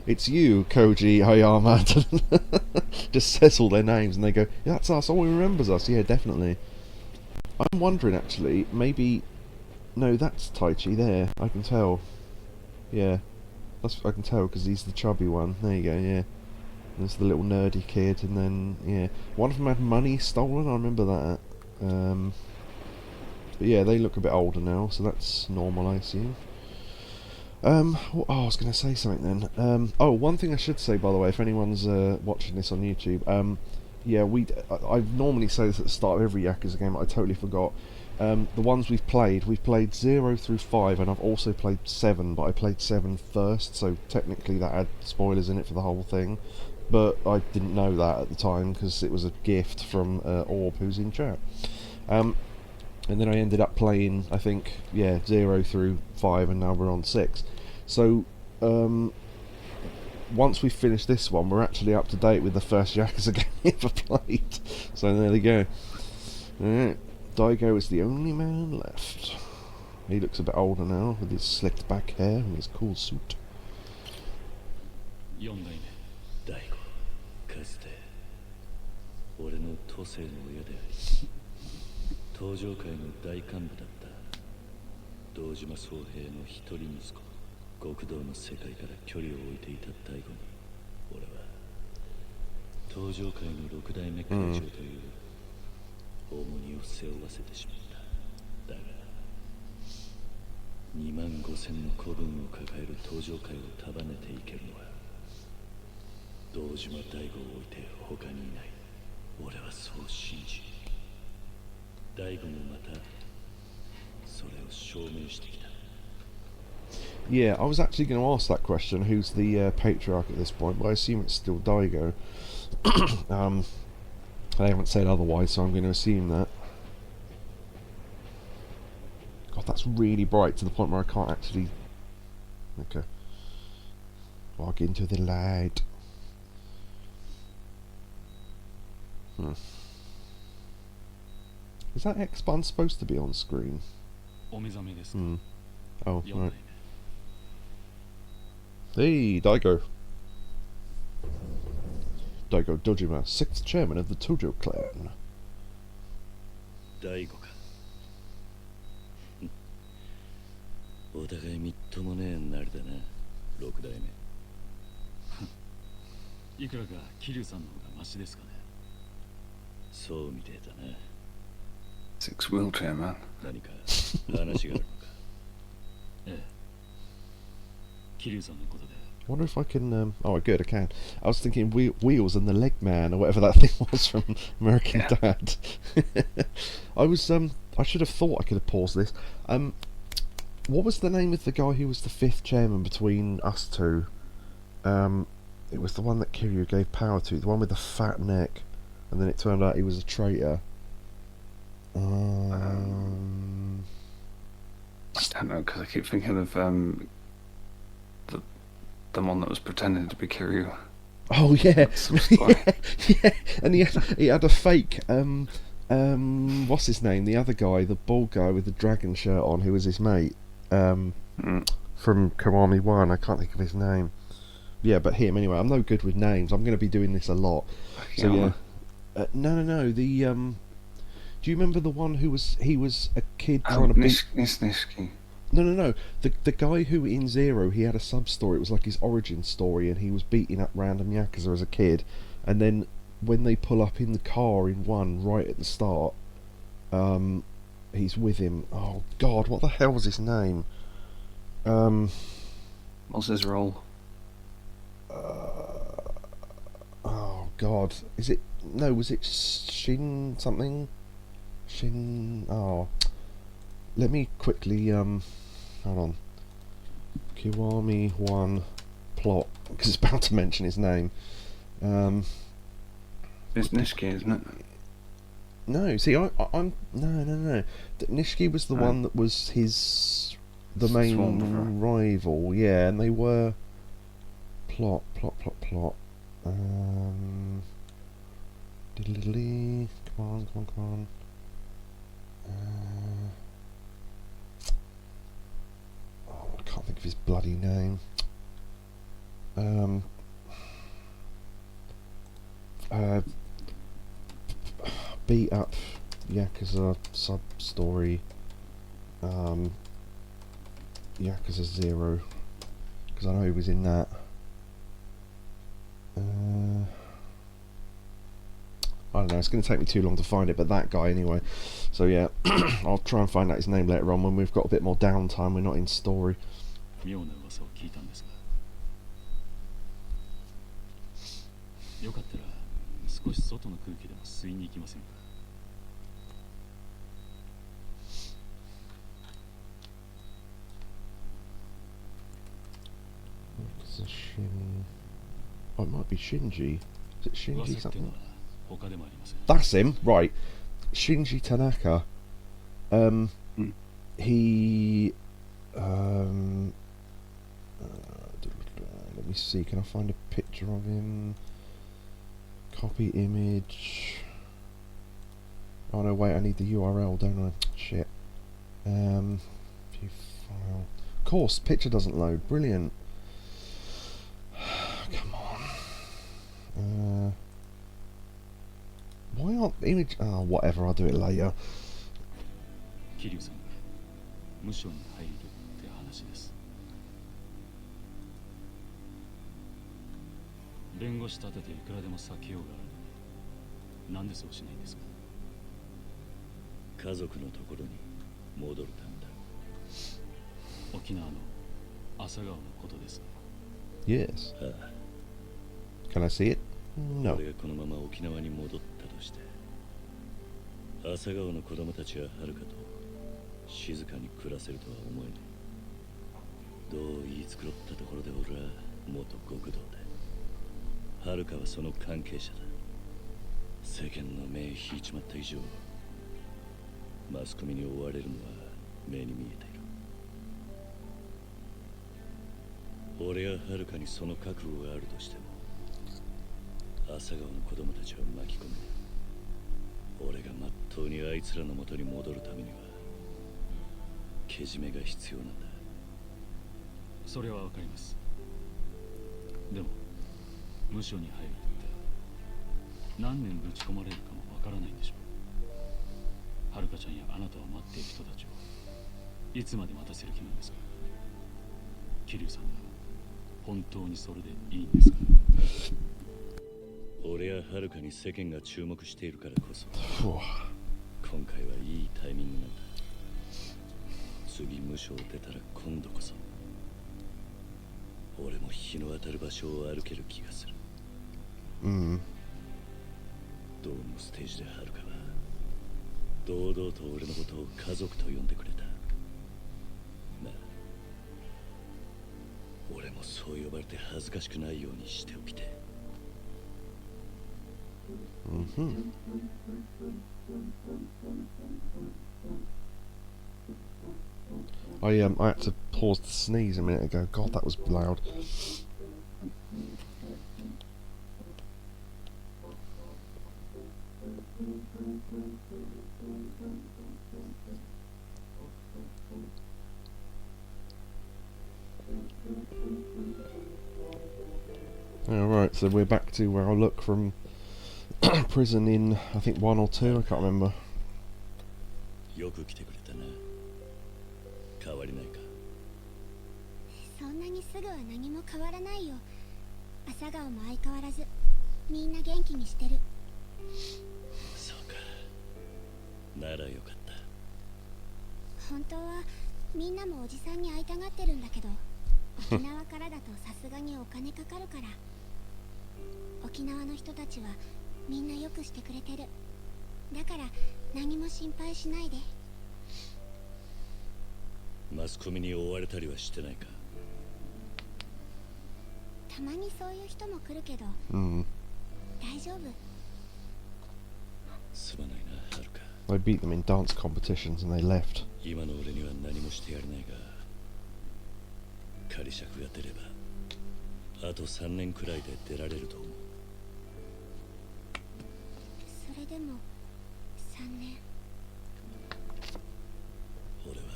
it's you, Koji Hayama. Just says all their names, and they go, yeah, that's us, oh, he remembers us, yeah, definitely. I'm wondering, actually, maybe... No, that's Taichi there, I can tell. Yeah, I can tell, because he's the chubby one. There you go, yeah. There's the little nerdy kid, and then, yeah. One of them had money stolen, I remember that. But yeah, they look a bit older now, so that's normal, I assume. Oh, I was going to say something then. Oh, one thing I should say, by the way, if anyone's watching this on YouTube, yeah, I normally say this at the start of every Yakuza game, but I totally forgot. The ones we've played 0 through 5, and I've also played 7, but I played 7 first, so technically that had spoilers in it for the whole thing. But I didn't know that at the time, because it was a gift from Orb, who's in chat. And then I ended up playing, I think, yeah, 0 through 5, and now we're on 6. So, once we finish this one, we're actually up to date with the first Yakuza game we ever played. So there we go. Alright, Daigo is the only man left. He looks a bit older now, with his slicked back hair and his cool suit. 東上界の大幹部だった堂島宗平の一人息子。極道の世界から距離を置いていた大悟に俺は東上界の六代目会長という重荷を背負わせてしまった。だが2万5,000の子分を抱える東上界を束ねていけるのは堂島大悟を置いて他にいない。俺はそう信じ大悟もまたそれを証明してきた。 Yeah, I was actually going to ask that question, who's the patriarch at this point, but I assume it's still Daigo. They haven't said otherwise, so I'm going to assume that. God, that's really bright to the point where I can't actually... Okay. Walk into the light. Is that X-Bun supposed to be on screen? Oh, right. Hey, Daigo. Daigo Dojima, 6th chairman of the Tojo clan. Daigoか。お互いみっともねえなりだな、6代目。いくらか桐生さんの方がマシですかね。そうみてえだな。 Six wheelchair man. 何か話があるのか。桐生さんのことで。 I wonder if I can. Oh, good, I can. I was thinking Wheels and the Leg Man, or whatever that thing was from American Dad. I was. I should have thought I could have paused this. What was the name of the guy who was the fifth chairman between us two? It was the one that Kiryu gave power to, the one with the fat neck, and then it turned out he was a traitor. I don't know, because I keep thinking of the one that was pretending to be Kiryu. Oh yeah, yeah, and he had a fake what's his name? The other guy, the bald guy with the dragon shirt on, who was his mate from Kiwami 1. I can't think of his name. Yeah, but him anyway. I'm no good with names. I'm going to be doing this a lot. So yeah, no. The do you remember the one who was a kid trying to beat Nishiki. No. The guy who in Zero, he had a sub story. It was like his origin story, and he was beating up random Yakuza as a kid. And then when they pull up in the car in 1 right at the start, he's with him. Oh God, what the hell was his name? What's his role? Oh God, is it? No, was it Shin something? Shin. Oh. Let me quickly, hold on. Kiwami 1 plot, because it's about to mention his name. It's Nishiki, isn't it? No, see, I'm no. Nishiki was the one that was the main rival, yeah, and they were plot. Diddly, come on. I can't think of his bloody name. Beat up Yakuza sub story. Yakuza 0, because I know he was in that. I don't know, it's going to take me too long to find it, but that guy anyway. So yeah, I'll try and find out his name later on when we've got a bit more downtime, we're not in story. 妙な噂を聞いたんですが、よかったら少し外の空気でも吸いに行きませんか。Oh, it might be Shinji. Is it Shinji something? 他でもありません。 That's him, right. Shinji Tanaka. He. Let me see. Can I find a picture of him? Copy image. Oh no, wait. I need the URL, don't I? Shit. View file. Of course, picture doesn't load. Brilliant. Come on. Why aren't image? Oh, whatever. I'll do it later. 桐生さんが無所に入るって話です。弁護士立てていくらでも避けようがある。なんでそうしないんですか。家族のところに戻るためだ。沖縄の朝顔のことです。Yes. Can I see it? No. 俺がこのまま沖縄に戻ったとして、朝顔の子供たちは遥と静かに暮らせるとは思えない。どう言い繕ったところで俺は元極道で、遥はその関係者だ。世間の目引いちまった以上、マスコミに追われるのは目に見えている。俺が遥にその覚悟があるとしても、朝顔の子供たちを巻き込め、俺がまっとうにあいつらの元に戻るためにはけじめが必要なんだ。それはわかります。でも無所に入るって何年ぶち込まれるかもわからないんでしょう。はるかちゃんやあなたを待っている人たちをいつまで待たせる気なんですか。桐生さんが本当にそれでいいんですか。俺や遥に世間が注目しているからこそ今回はいいタイミングなんだ。次無所を出たら今度こそ俺も日の当たる場所を歩ける気がする。ドームのステージではるかは堂々と俺のことを家族と呼んでくれた。まあ俺もそう呼ばれて恥ずかしくないようにしておきて。I had to pause to sneeze a minute ago. God, that was loud. Alright, so we're back to our look from prison in, I think, 1 or 2, I can't remember. よく来てくれたな。変わりないか。そんなにすぐは何も変わらないよ。朝顔も相変わらずみんな元気にしてる。そうか。ならよかった。本当はみんなもおじさんに会いたがってるんだけど、沖縄からだとさすがにお金かかるから。沖縄の人たちはみんなよくしてくれてる。だから何も心配しないで。マスコミに追われたりはしてないか。たまにそういう人も来るけど、大丈夫。すまないな、はるか。I beat them in dance competitions and they left. 今の俺には何もしてやれないが、仮釈が出ればあと3年くらいで出られると思う。それでも3年。俺は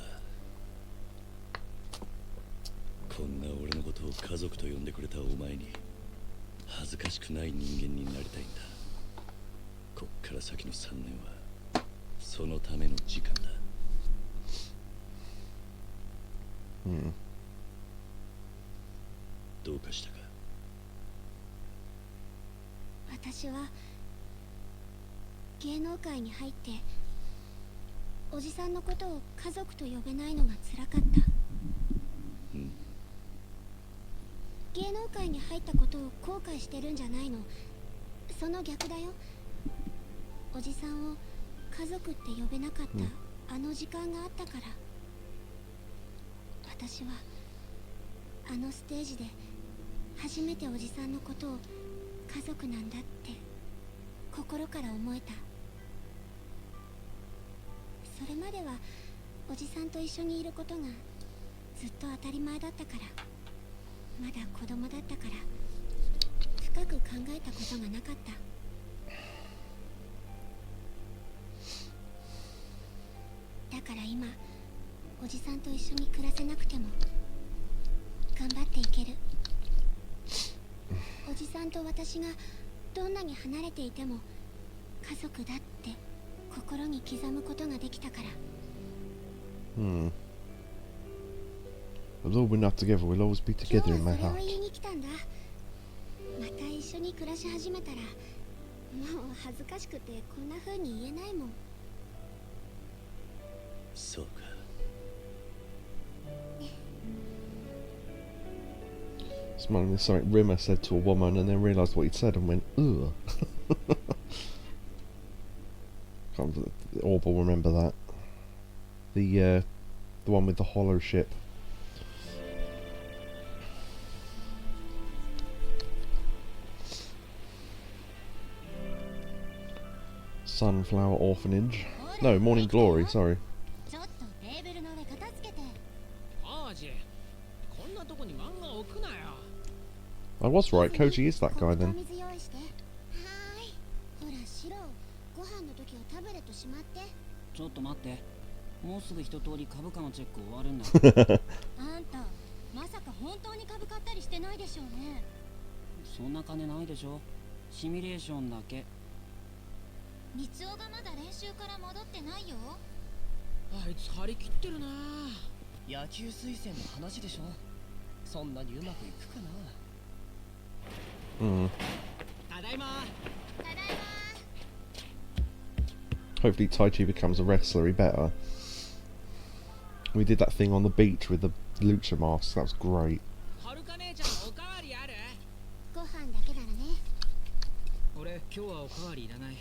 こんな俺のことを家族と呼んでくれたお前に恥ずかしくない人間になりたいんだ。こっから先の3年はそのための時間だ。どうかしたか。私は芸能界に入っておじさんのことを家族と呼べないのが辛かった。芸能界に入ったことを後悔してるんじゃないの。その逆だよ。おじさんを家族って呼べなかったあの時間があったから。私はあのステージで初めておじさんのことを家族なんだって心から思えた。それまではおじさんと一緒にいることがずっと当たり前だったから、まだ子供だったから深く考えたことがなかった。だから今おじさんと一緒に暮らせなくても頑張っていける。おじさんと私がどんなに離れていても家族だって心に刻むことができたから。Although we're not together, we'll always be together in my 今日は heart. それを言いに来たんだ。また一緒に暮らし始めたらもう恥ずかしくてこんな風に言えないもん。そうか。It's reminding me of something Rimmer said to a woman and then realised what he'd said and went, ugh. Orb will remember that. The one with the hollow ship. Sunflower Orphanage. No, Morning Glory, sorry. I was right, Koji is that guy then. ちょっと待って、もうすぐ一通り株価のチェック終わるんだ。あんたまさか本当に株買ったりしてないでしょうね。そんな金ないでしょ。シミュレーションだけ。三尾がまだ練習から戻ってないよ。あいつ張り切ってるな。野球推薦の話でしょ。そんなにうまくいくかな。ただいま。ただいま。Hopefully Taichi becomes a wrestler, he better. We did that thing on the beach with the lucha masks. That was great. はるか姉ちゃんおかわりある？ご飯だけならね。俺今日はおかわりいらない。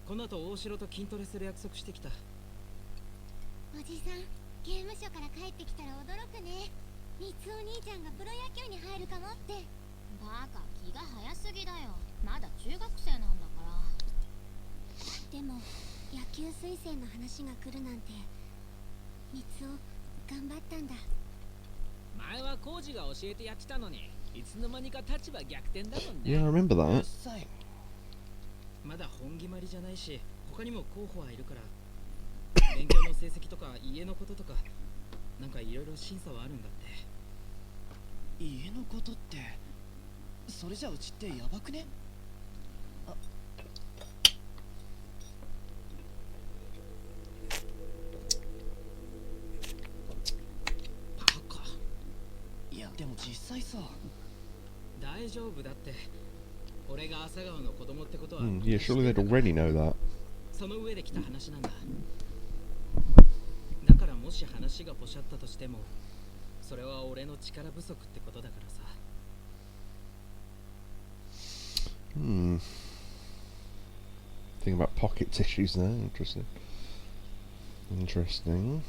この後大城と筋トレする約束してきた。おじさん、刑務所から帰ってきたら驚くね。三つお兄ちゃんがプロ野球に入るかもって。バカ、気が早すぎだよ。まだ中学生なんだから。でも野球推薦の話が来るなんて、三つお頑張ったんだ。前はコージが教えてやってたのに、いつの間にか立場逆転だもんね。Yeah, I remember that. まだ本決まりじゃないし、他にも候補はいるから、勉強の成績とか家のこととか、なんかいろいろ審査はあるんだって。家のことって、それじゃうちってやばくね？あ、バカ。いやでも実際さ、大丈夫だって。俺が朝顔の子供ってことは、Yeah, surely they'd already know that. その上で来た話なんだ。だからもし話がポシャったとしても、それは俺の力不足ってことだからさ。Think about pocket tissues there. Interesting. Interesting.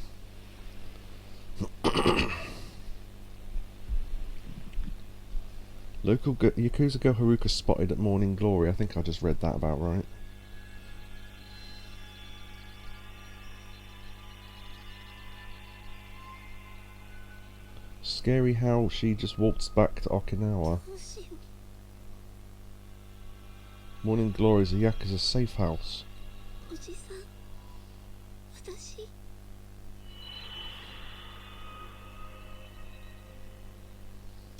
Local Yakuza girl Haruka spotted at Morning Glory. I think I just read that about right. Scary how she just walked back to Okinawa. Morning Glory is a Yakuza safe house. おじさん、私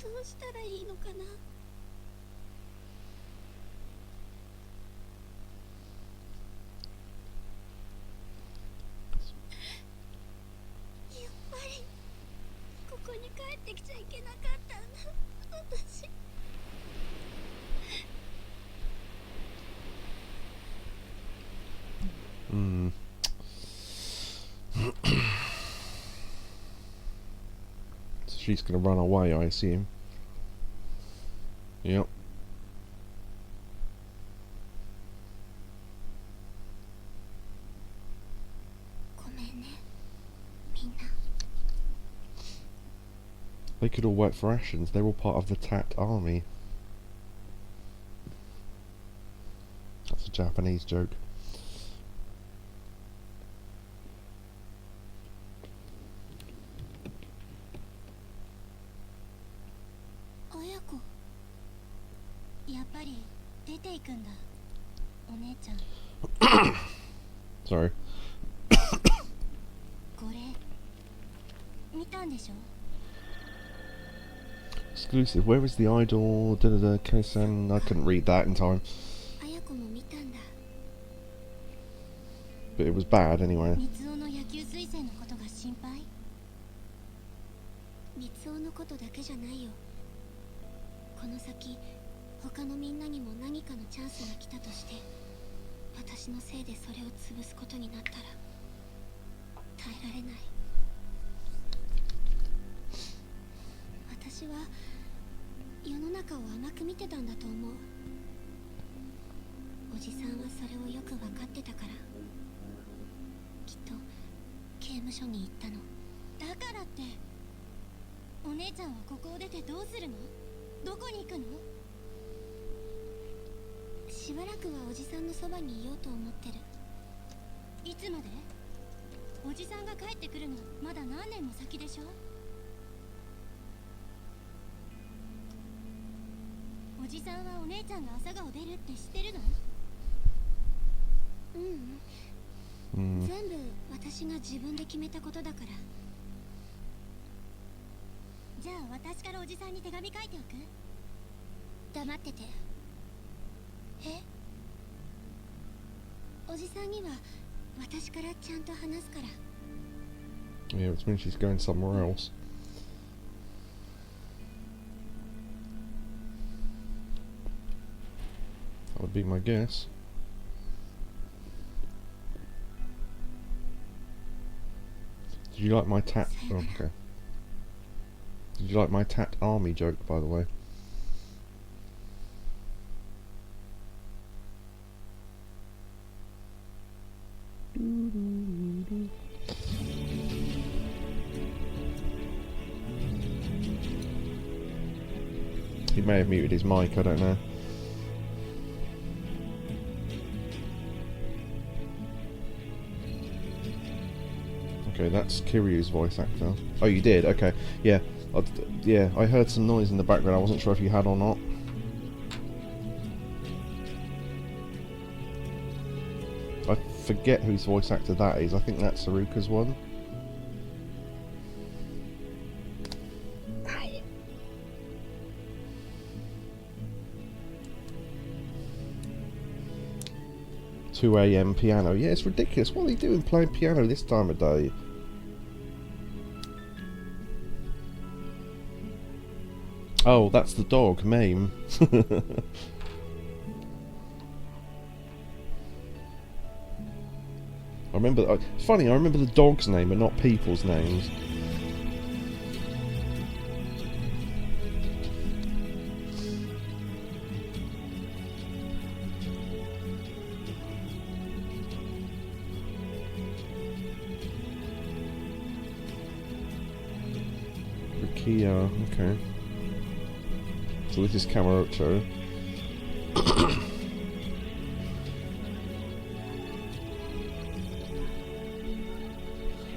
どうしたらいいのかな。やっぱりここに帰ってきちゃいけなかったんだ、私。So she's gonna run away, I assume. Yep. ごめんね、みんな。 They could all work for rations. They're all part of the Tat army. That's a Japanese joke. 親子、やっぱり出ていくんだ、お姉ちゃん。 Sorry. これ見たんでしょ？ Exclusive. Where is the idol? Da da da. Kei-san. I couldn't read that in time. 綾子も見たんだ。 But it was bad anyway. 三つおの野球推薦のことが心配？三つおのことだけじゃないよ。この先他のみんなにも何かのチャンスが来たとして、私のせいでそれを潰すことになったら耐えられない。私は世の中を甘く見てたんだと思う。おじさんはそれをよく分かってたから、きっと刑務所に行ったの。だからってお姉ちゃんはここを出てどうするの？どこに行くの？しばらくはおじさんのそばにいようと思ってる。いつまで？おじさんが帰ってくるのまだ何年も先でしょ？おじさんはお姉ちゃんが朝顔出るって知ってるの？全部私が自分で決めたことだから。じゃあ私からおじさんに手紙書いておく？黙ってて。え？おじさんには私からちゃんと話すから。 Yeah, which means she's going somewhere else. That would be my guess. Did you like my tat? Oh, okay. Did you like my tat army joke, by the way? He may have muted his mic, I don't know. Okay, that's Kiryu's voice actor. Oh, you did? Okay. Yeah. Yeah, I heard some noise in the background. I wasn't sure if you had or not. I forget whose voice actor that is. I think that's Saruka's one. Ow. 2 AM piano. Yeah, it's ridiculous. What are they doing playing piano this time of day? Oh, that's the dog, Mame. I remember. It's funny. I remember the dog's name, but not people's names. Rikia. Okay. So this is Kamurocho.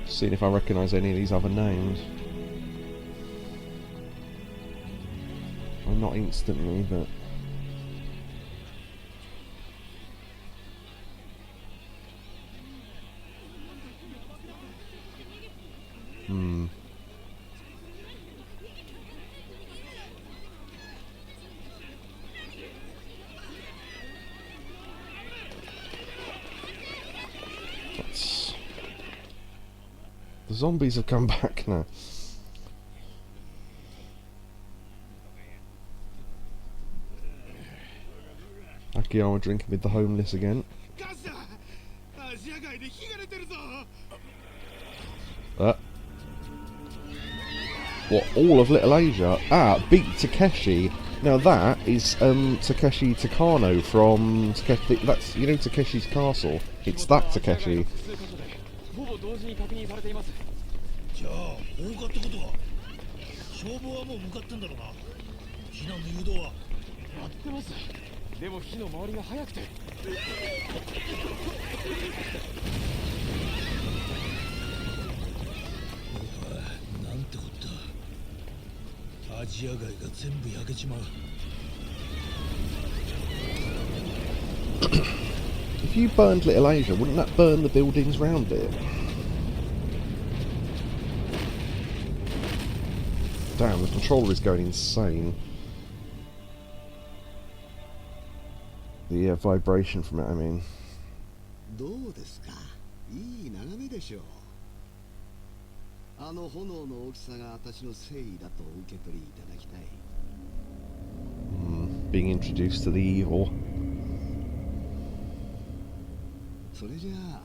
Seeing if I recognise any of these other names. Well, not instantly, but... The zombies have come back now. Akiyama drinking with the homeless again. What, all of Little Asia? Ah, beat Takeshi. Now that is Takeshi Takano from Takeshi, that's, you know, Takeshi's Castle. It's that Takeshi. じゃあ放火ってことは消防はもう向かってんだろうな。避難の誘導はやってます。でも火の回りが早くてなんてこった。アジア街が全部焼けちまう。 If you burned Little Asia, wouldn't that burn the buildings round it? Damn, the controller is going insane. The vibration from it, I mean. どうですか? いい眺めでしょう。あの炎の大きさが私の誠意だとお受け取りいただきたい。Being introduced to the evil. それじゃあ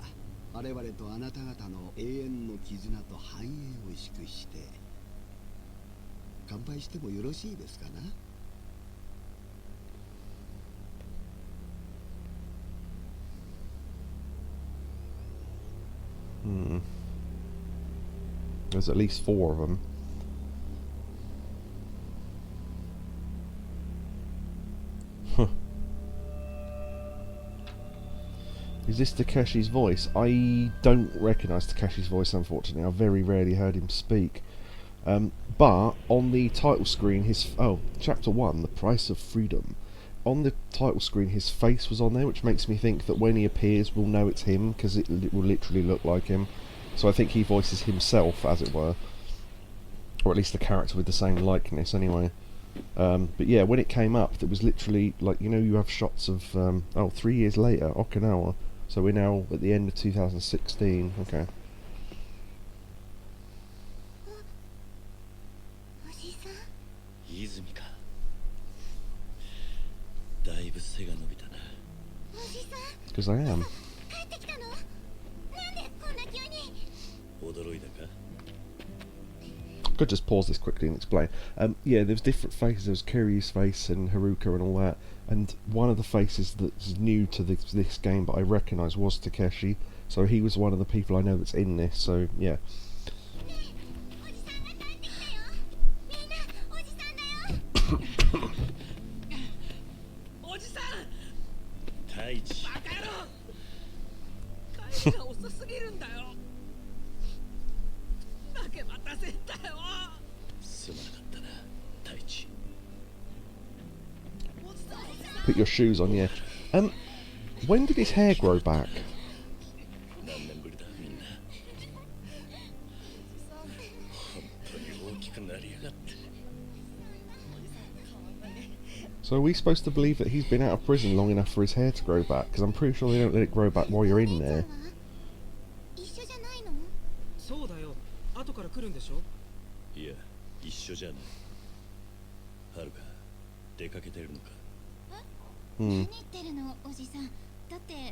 我々とあなた方の永遠の絆と繁栄を祝して乾杯してもよろしいですかな。 There's at least 4 of them. Huh. Is this Takeshi's voice? I don't recognise Takeshi's voice, unfortunately. I've very rarely heard him speak. But on the title screen, his... Oh, Chapter 1, The Price of Freedom. On the title screen, his face was on there, which makes me think that when he appears, we'll know it's him, because it will literally look like him. So I think he voices himself, as it were. Or at least the character with the same likeness, anyway. But yeah, when it came up, it was literally, like, you know, you have shots of... 3 years later, Okinawa. So we're now at the end of 2016. Okay. 泉か。だいぶ背が伸びたな。Because I am. 驚いたか。Could just pause this quickly and explain. Yeah, there's different faces. There's Kiryu's face and Haruka and all that. And one of the faces that's new to this game, but I recognise, was Takeshi. So he was one of the people I know that's in this. So yeah. Put your shoes on, yeah. When did his hair grow back? So are we supposed to believe that he's been out of prison long enough for his hair to grow back? Because I'm pretty sure they don't let it grow back while you're in there. そうだよ。後から来るんでしょ？いや、一緒じゃない。はるか、出かけてるのか。何言ってるの、おじさん。だって、は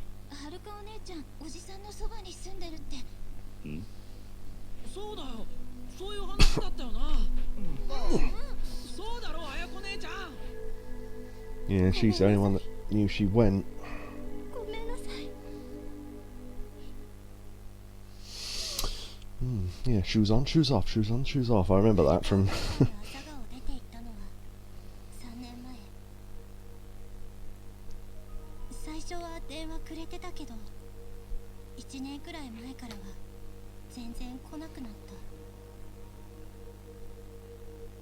るかお姉ちゃん、おじさんのそばに住んでるって。ん？そうだよ。そういう話だったよな。そうだろ、あやこ姉ちゃん。Yeah, she's the only one that knew she went. ごめんなさい。Yeah, shoes on, shoes off, shoes on, shoes off. I remember that from. 最初は電話くれてたけど、1年くらい前からは全然来なくなった。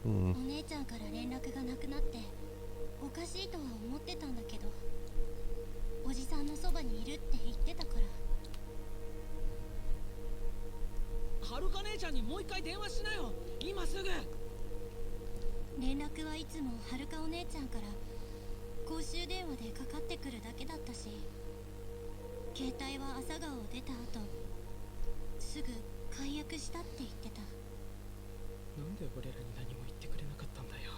お姉ちゃんから連絡がなくなっておかしいとは思ってたんだけど、おじさんのそばにいるって言ってたから。はるか姉ちゃんにもう一回電話しなよ、今すぐ。連絡はいつもはるかお姉ちゃんから公衆電話でかかってくるだけだったし、携帯は朝顔を出た後すぐ解約したって言ってた。なんで俺らに何も言ってくれなかったんだよ。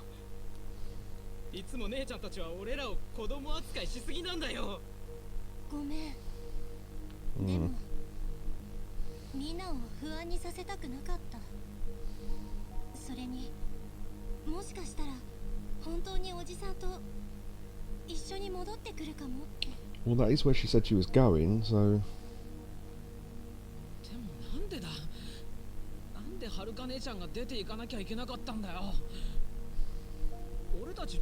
いつも姉ちゃんたちは俺らを子供扱いしすぎなんだよ。ごめん。でもみんなを不安にさせたくなかった。それにもしかしたら本当におじさんと一緒に戻ってくるかもって。 Well, that is where she said she was going, so. でもなんでだ、なんではるか姉ちゃんが出ていかなきゃいけなかったんだよ。俺たちう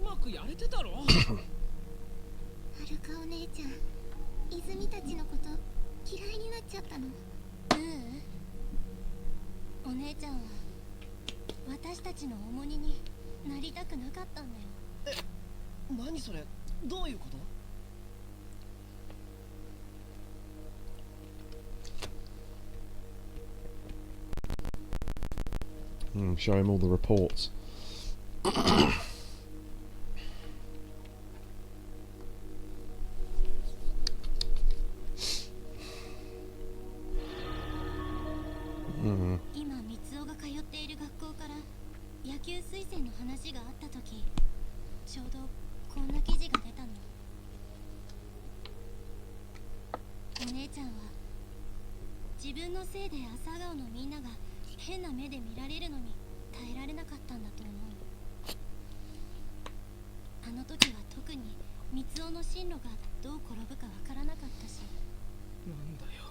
まくやれてたろ。はるかお姉ちゃん、泉たちのこと嫌いになっちゃったの？お姉ちゃんは私たちの重荷になりたくなかったんだよ。何それ、どういうこと？ Show him all the reports. Mm. 今三尾が通っている学校から野球推薦の話があった時、ちょうどこんな記事が出たの。お姉ちゃんは自分のせいで朝顔のみんなが変な目で見られるのに耐えられなかったんだと思う。あの時は特に三尾の進路がどう転ぶかわからなかったし。なんだよ、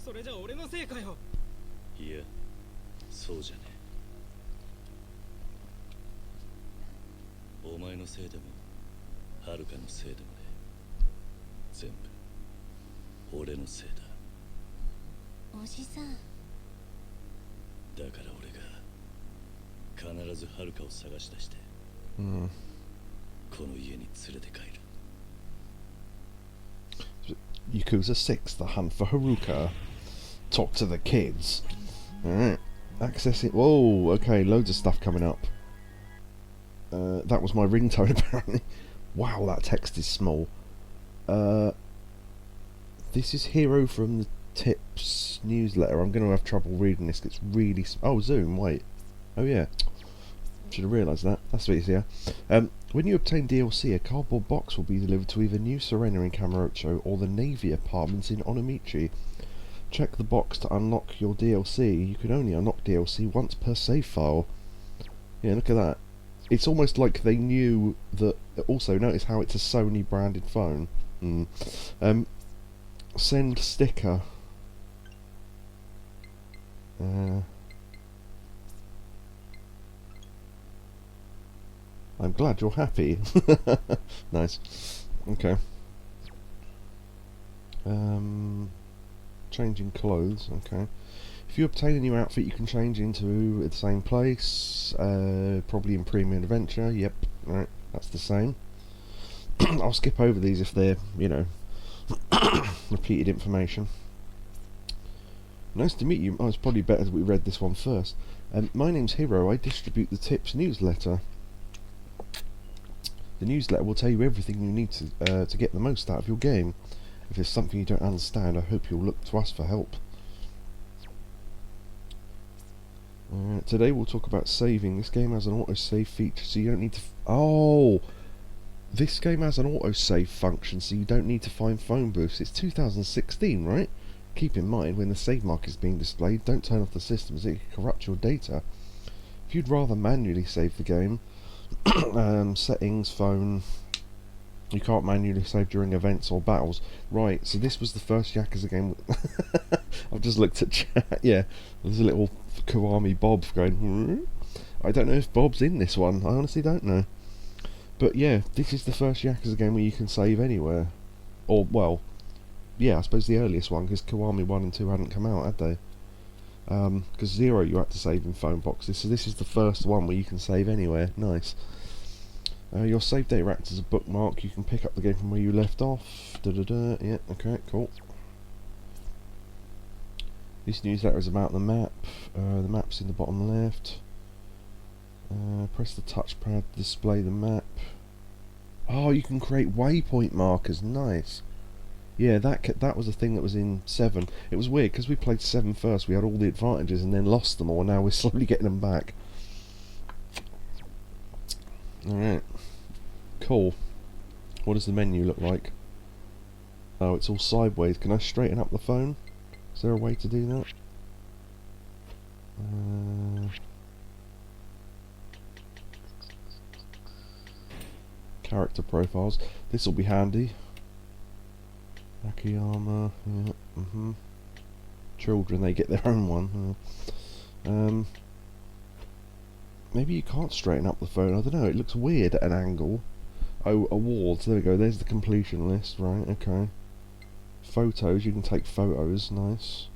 それじゃ俺のせいかよ。いや、そうじゃねえ。お前のせいでもはるかのせいでもね、全部俺のせいだ。おじさん、だから俺が必ずはるかを探し出して、この家に連れて帰る。Yakuza 6, the hunt for Haruka. Talk to the kids. Alright. Access it. Whoa, okay, loads of stuff coming up. That was my ringtone apparently. Wow, that text is small. This is Hero from the Tips newsletter. I'm going to have trouble reading this. It's really... Oh, Zoom, wait. Oh yeah. Should have realised that. That's easier. When you obtain DLC, a cardboard box will be delivered to either New Serena in Kamurocho or the Navy apartments in Onomichi. Check the box to unlock your DLC. You can only unlock DLC once per save file. Yeah, look at that. It's almost like they knew that. Also, notice how it's a Sony branded phone. Send sticker. I'm glad you're happy. Nice. Okay. Changing clothes. Okay. If you obtain a new outfit, you can change into the same place. Probably in Premium Adventure. Yep. Right. That's the same. I'll skip over these if they're, you know, repeated information. Nice to meet you. Oh, it's probably better that we read this one first. My name's Hiro. I distribute the Tips newsletter. The newsletter will tell you everything you need to get the most out of your game. If there's something you don't understand, I hope you'll look to us for help. Today we'll talk about saving. This game has an autosave feature, so you don't need to... Oh! This game has an autosave function, so you don't need to find phone booths. It's 2016, right? Keep in mind, when the save mark is being displayed, don't turn off the system as it can corrupt your data. If you'd rather manually save the game, settings, phone... You can't manually save during events or battles. Right, so this was the first Yakuza game... I've just looked at chat, yeah. There's a little Kiwami Bob going... I don't know if Bob's in this one. I honestly don't know. But yeah, this is the first Yakuza game where you can save anywhere. Or, well... Yeah, I suppose the earliest one, because Kiwami 1 and 2 hadn't come out, had they? Because 0 you had to save in phone boxes, so this is the first one where you can save anywhere. Nice. Your save data acts as a bookmark. You can pick up the game from where you left off. Yeah, okay, cool. This newsletter is about the map. The map's in the bottom left. Press the touchpad to display the map. Oh, you can create waypoint markers. Nice. Yeah, that was a thing that was in 7. It was weird because we played 7 first. We had all the advantages and then lost them all. Now we're slowly getting them back. Alright. Cool. What does the menu look like? Oh, it's all sideways. Can I straighten up the phone? Is there a way to do that? Character profiles. This will be handy. Akiyama. Yeah, Children, they get their own one. Maybe you can't straighten up the phone. I don't know. It looks weird at an angle. Oh, awards. There we go. There's the completion list. Right. Okay. Photos. You can take photos. Nice.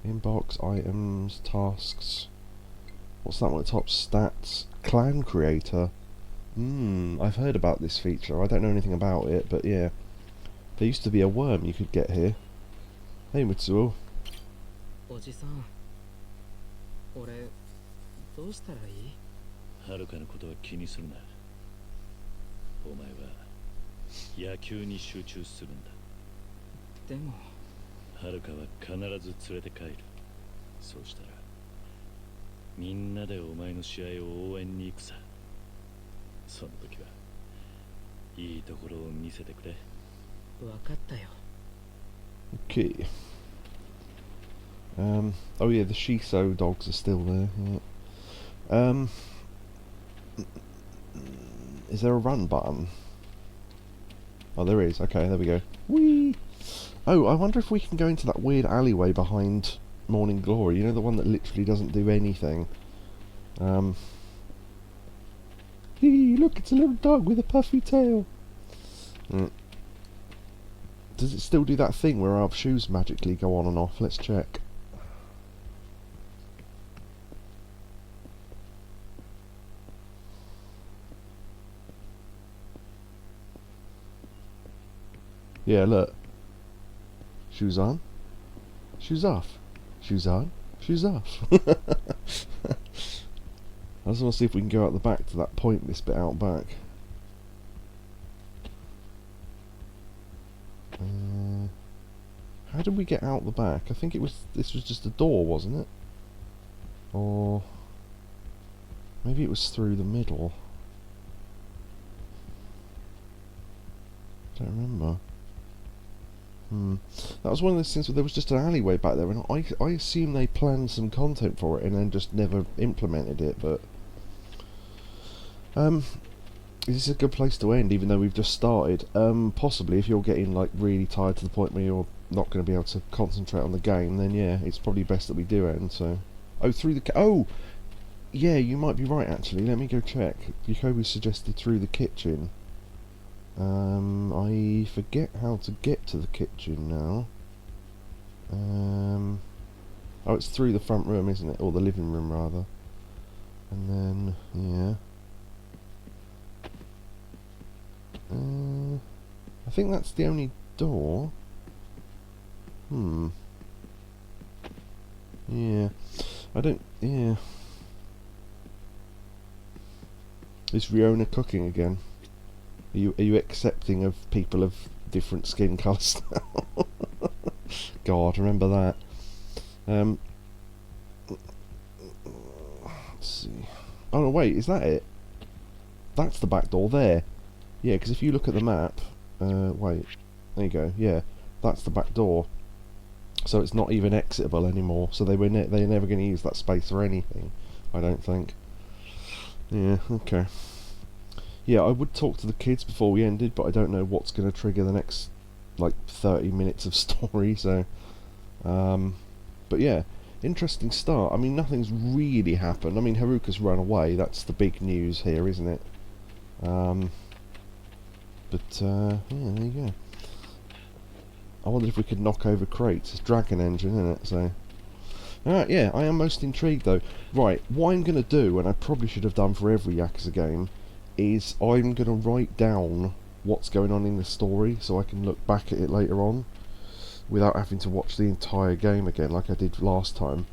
Inbox, items, tasks. What's that one at the top? Stats. Clan creator. I've heard about this feature. I don't know anything about it, but yeah. There used to be a worm you could get here. Hey, Mitsuo. おじさん、俺どうしたらいい？はるかのことは気にするな。お前は野球に集中するんだ。でも、はるかは必ず連れて帰る。そうしたら、みんなでお前の試合を応援に行くさ。その時はいいところを見せてくれ。わかったよ。Okay. Oh yeah, the Shiso dogs are still there. Yeah. Is there a run button? Oh, there is. Okay, there we go. Whee! Oh, I wonder if we can go into that weird alleyway behind Morning Glory. You know, the one that literally doesn't do anything. Hey, look, it's a little dog with a puffy tail. Does it still do that thing where our shoes magically go on and off? Let's check. Yeah, look. Shoes on. Shoes off. Shoes on. Shoes off. I just want to see if we can go out the back to that point, this bit out back. How did we get out the back? I think this was just a door, wasn't it? Or maybe it was through the middle. Don't remember. That was one of those things where there was just an alleyway back there, and I assume they planned some content for it and then just never implemented it. But this is a good place to end, even though we've just started. Possibly, if you're getting like really tired to the point where you're not going to be able to concentrate on the game, then yeah, it's probably best that we do end. So, yeah, you might be right actually. Let me go check. Yakobu suggested through the kitchen. I forget how to get to the kitchen now. Oh, it's through the front room, isn't it? Or the living room, rather. And then, yeah. I think that's the only door. Yeah. Yeah. Is Riona cooking again? Are you accepting of people of different skin colours now? God, remember that. Let's see. Oh no, wait, is that it? That's the back door there. Yeah, because if you look at the map, wait, there you go. Yeah, that's the back door. So it's not even exitable anymore. So they're never going to use that space for anything, I don't think. Yeah, okay. Yeah, I would talk to the kids before we ended, but I don't know what's going to trigger the next, like, 30 minutes of story, so... but yeah, interesting start. I mean, nothing's really happened. I mean, Haruka's run away, that's the big news here, isn't it? Yeah, there you go. I wonder if we could knock over crates. It's Dragon Engine, isn't it, so... Alright, yeah, I am most intrigued, though. Right, what I'm going to do, and I probably should have done for every Yakuza game, is I'm going to write down what's going on in the story so I can look back at it later on without having to watch the entire game again like I did last time.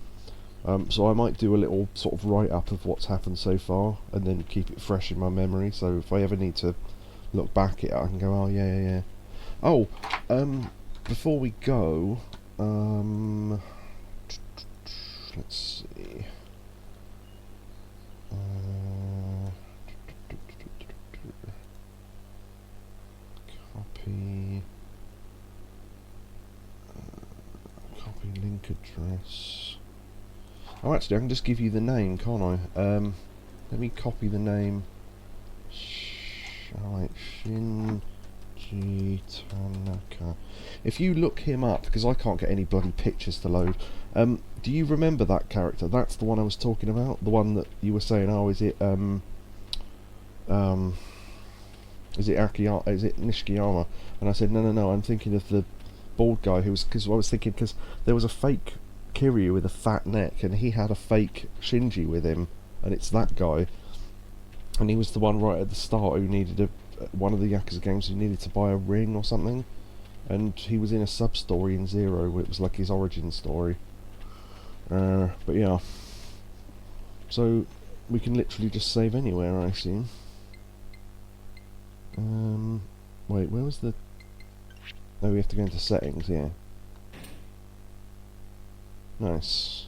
So I might do a little sort of write-up of what's happened so far and then keep it fresh in my memory, so if I ever need to look back at it I can go, oh yeah. Oh, before we go, let's see. Copy link address. Oh, actually, I can just give you the name, can't I? Let me copy the name. Shinji Tanaka. If you look him up, because I can't get any bloody pictures to load. Do you remember that character? That's the one I was talking about. The one that you were saying. Oh, is it is it Nishikiyama? And I said no. I'm thinking of the bald guy who was, because I was thinking because there was a fake Kiryu with a fat neck and he had a fake Shinji with him, and it's that guy. And he was the one right at the start who needed one of the Yakuza games who needed to buy a ring or something, and he was in a sub story in Zero where it was like his origin story. But yeah, so we can literally just save anywhere, I assume. Wait, where was the... Oh, we have to go into settings, yeah. Nice.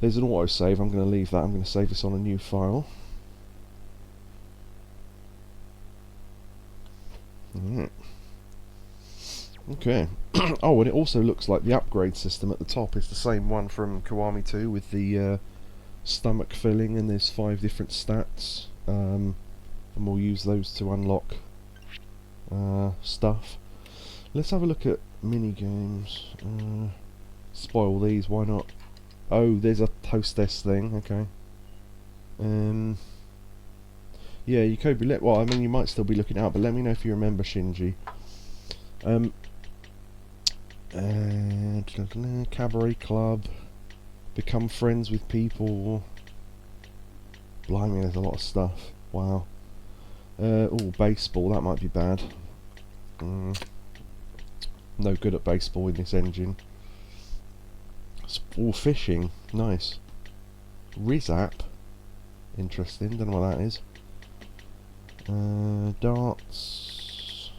There's an autosave, I'm going to leave that. I'm going to save this on a new file. Alright. Okay. Oh, and it also looks like the upgrade system at the top is the same one from Kiwami 2 with the stomach filling, and there's 5 different stats. And we'll use those to unlock stuff. Let's have a look at mini games. Spoil these, why not? Oh, there's a hostess thing. Okay. Yeah, Yakobu. Well, I mean, you might still be looking out, but let me know if you remember Shinji. Cabaret club. Become friends with people. Blimey, there's a lot of stuff. Wow. Oh, baseball, that might be bad. No good at baseball in this engine. Oh, fishing, nice. Rizap, interesting, don't know what that is. Darts.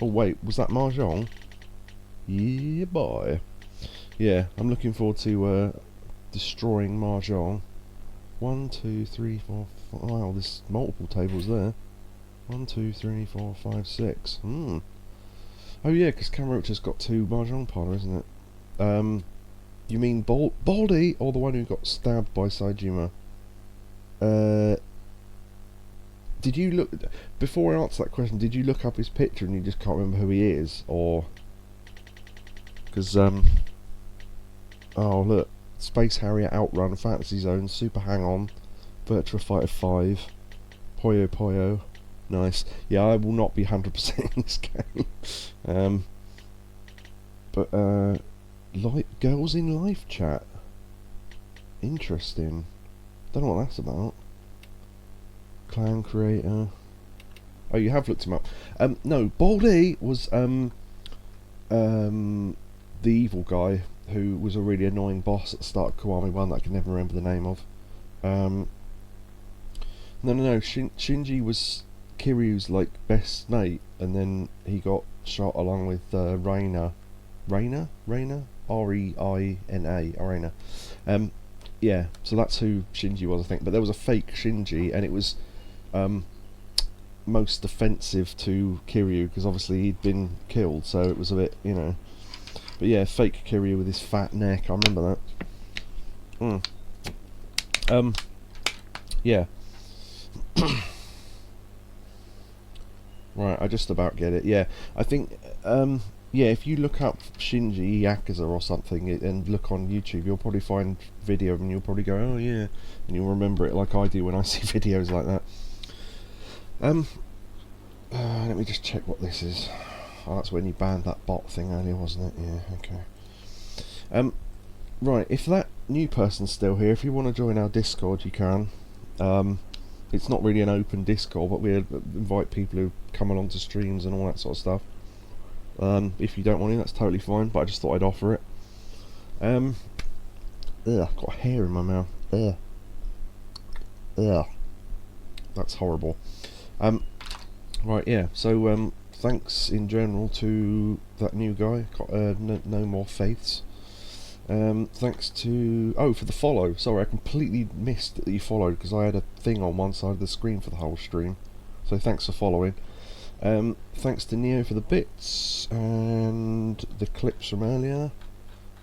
Oh wait, was that Mahjong? Yeah, boy. Yeah, I'm looking forward to destroying Mahjong. 1, 2, 3, 4, 5. Wow, there's multiple tables there. 1, 2, 3, 4, 5, 6. Oh yeah, because Kamurocho's got 2 mahjong partners, isn't it? You mean Baldy, or the one who got stabbed by Saejima? Did you look... Before I answer that question, did you look up his picture and you just can't remember who he is? Or... Because, oh look. Space Harrier, Outrun, Fantasy Zone, Super Hang-On, Virtua Fighter 5, Puyo Puyo. Nice. Yeah, I will not be 100% in this game. Like Girls in Life chat. Interesting. Don't know what that's about. Clan creator. Oh, you have looked him up. No, Baldy was the evil guy who was a really annoying boss at the start of Kiwami 1 that I can never remember the name of. No, Shinji was Kiryu's like best mate, and then he got shot along with Reina, R-E-I-N-A, Reina. Yeah, so that's who Shinji was, I think. But there was a fake Shinji, and it was most offensive to Kiryu because obviously he'd been killed, so it was a bit, you know. But yeah, fake Kiryu with his fat neck, I remember that. Yeah. Right, I just about get it. Yeah, I think, yeah, if you look up Shinji Yakuza or something and look on YouTube, you'll probably find video and you'll probably go, oh yeah, and you'll remember it like I do when I see videos like that. Let me just check what this is. Oh, that's when you banned that bot thing earlier, wasn't it? Yeah, okay. Right, if that new person's still here, if you want to join our Discord, you can. It's not really an open Discord, but we invite people who come along to streams and all that sort of stuff. If you don't want to, that's totally fine, but I just thought I'd offer it. Ugh, I've got hair in my mouth. Ugh. Ugh. That's horrible. Right, yeah, so, thanks in general to that new guy. Got no more faiths. Thanks to... Oh, for the follow. Sorry, I completely missed that you followed because I had a thing on one side of the screen for the whole stream. So thanks for following. Thanks to Neo for the bits and the clips from earlier.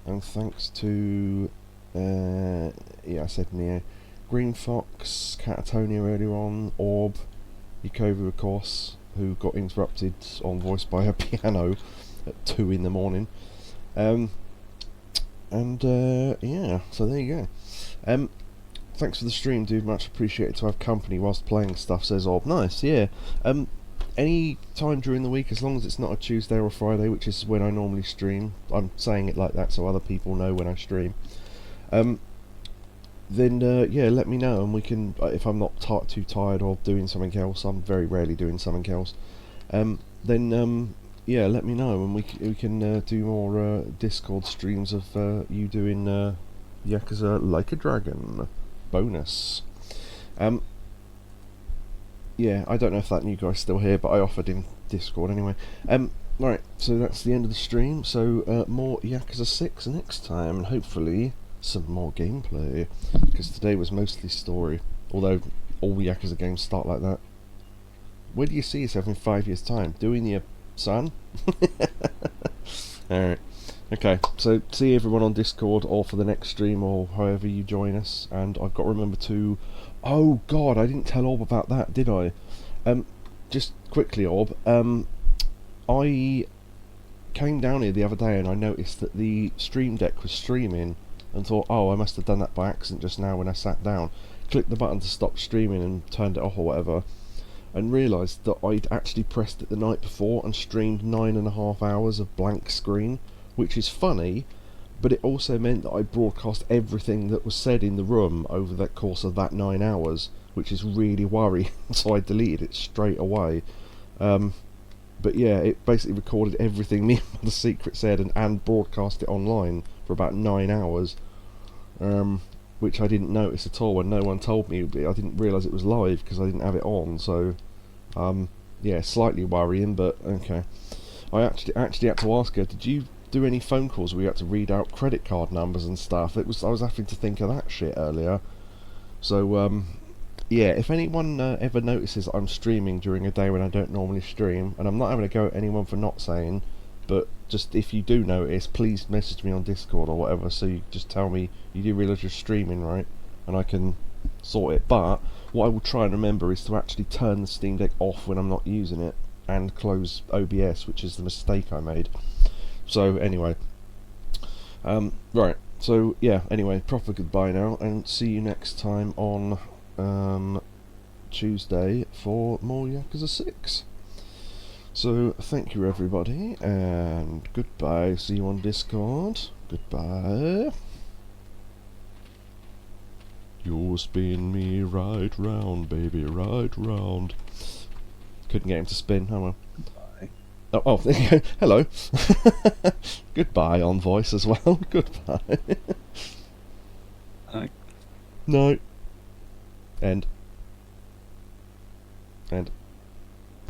And thanks to... yeah, I said Neo. Green Fox, Catatonia earlier on, Orb, Yakobu, of course, who got interrupted on voice by a piano at 2 in the morning. Yeah, so there you go. Thanks for the stream, dude. Much appreciated to have company whilst playing stuff, says Orb. Nice, yeah. Any time during the week, as long as it's not a Tuesday or a Friday, which is when I normally stream. I'm saying it like that so other people know when I stream. Then yeah, let me know, and we can. If I'm not too tired or doing something else, I'm very rarely doing something else. Then yeah, let me know, and we can do more Discord streams of you doing Yakuza Like a Dragon bonus. Yeah, I don't know if that new guy's still here, but I offered him Discord anyway. Right, so that's the end of the stream. So more Yakuza 6 next time, and hopefully some more gameplay, because today was mostly story, although all Yakuza games start like that. Where do you see yourself in 5 years' time? Doing your son? Alright, okay, so see everyone on Discord or for the next stream or however you join us, and I've got to remember to... Oh god, I didn't tell Orb about that, did I? Just quickly, Orb, I came down here the other day and I noticed that the stream deck was streaming and thought, oh, I must have done that by accident just now when I sat down. Clicked the button to stop streaming and turned it off or whatever, and realised that I'd actually pressed it the night before and streamed 9.5 hours of blank screen, which is funny, but it also meant that I broadcast everything that was said in the room over the course of that 9 hours, which is really worrying, so I deleted it straight away. But yeah, it basically recorded everything me and the Secret said and broadcast it online for about 9 hours, which I didn't notice at all when no one told me. I didn't realise it was live because I didn't have it on, so yeah, slightly worrying, but okay. I actually had to ask her, did you do any phone calls where you had to read out credit card numbers and stuff? I was having to think of that shit earlier. So yeah, if anyone ever notices that I'm streaming during a day when I don't normally stream, and I'm not having a go at anyone for not saying, but just if you do notice, please message me on Discord or whatever, so you just tell me you do realise you're streaming, right? And I can sort it. But what I will try and remember is to actually turn the Steam Deck off when I'm not using it, and close OBS, which is the mistake I made. So anyway, right, so yeah, anyway, proper goodbye now, and see you next time on Tuesday for more Yakuza 6. So thank you everybody, and goodbye. See you on Discord. Goodbye. You'll spin me right round, baby, right round. Couldn't get him to spin, oh well. Oh, there you go. Hello. Goodbye on voice as well. Goodbye. Hi. No. End. End.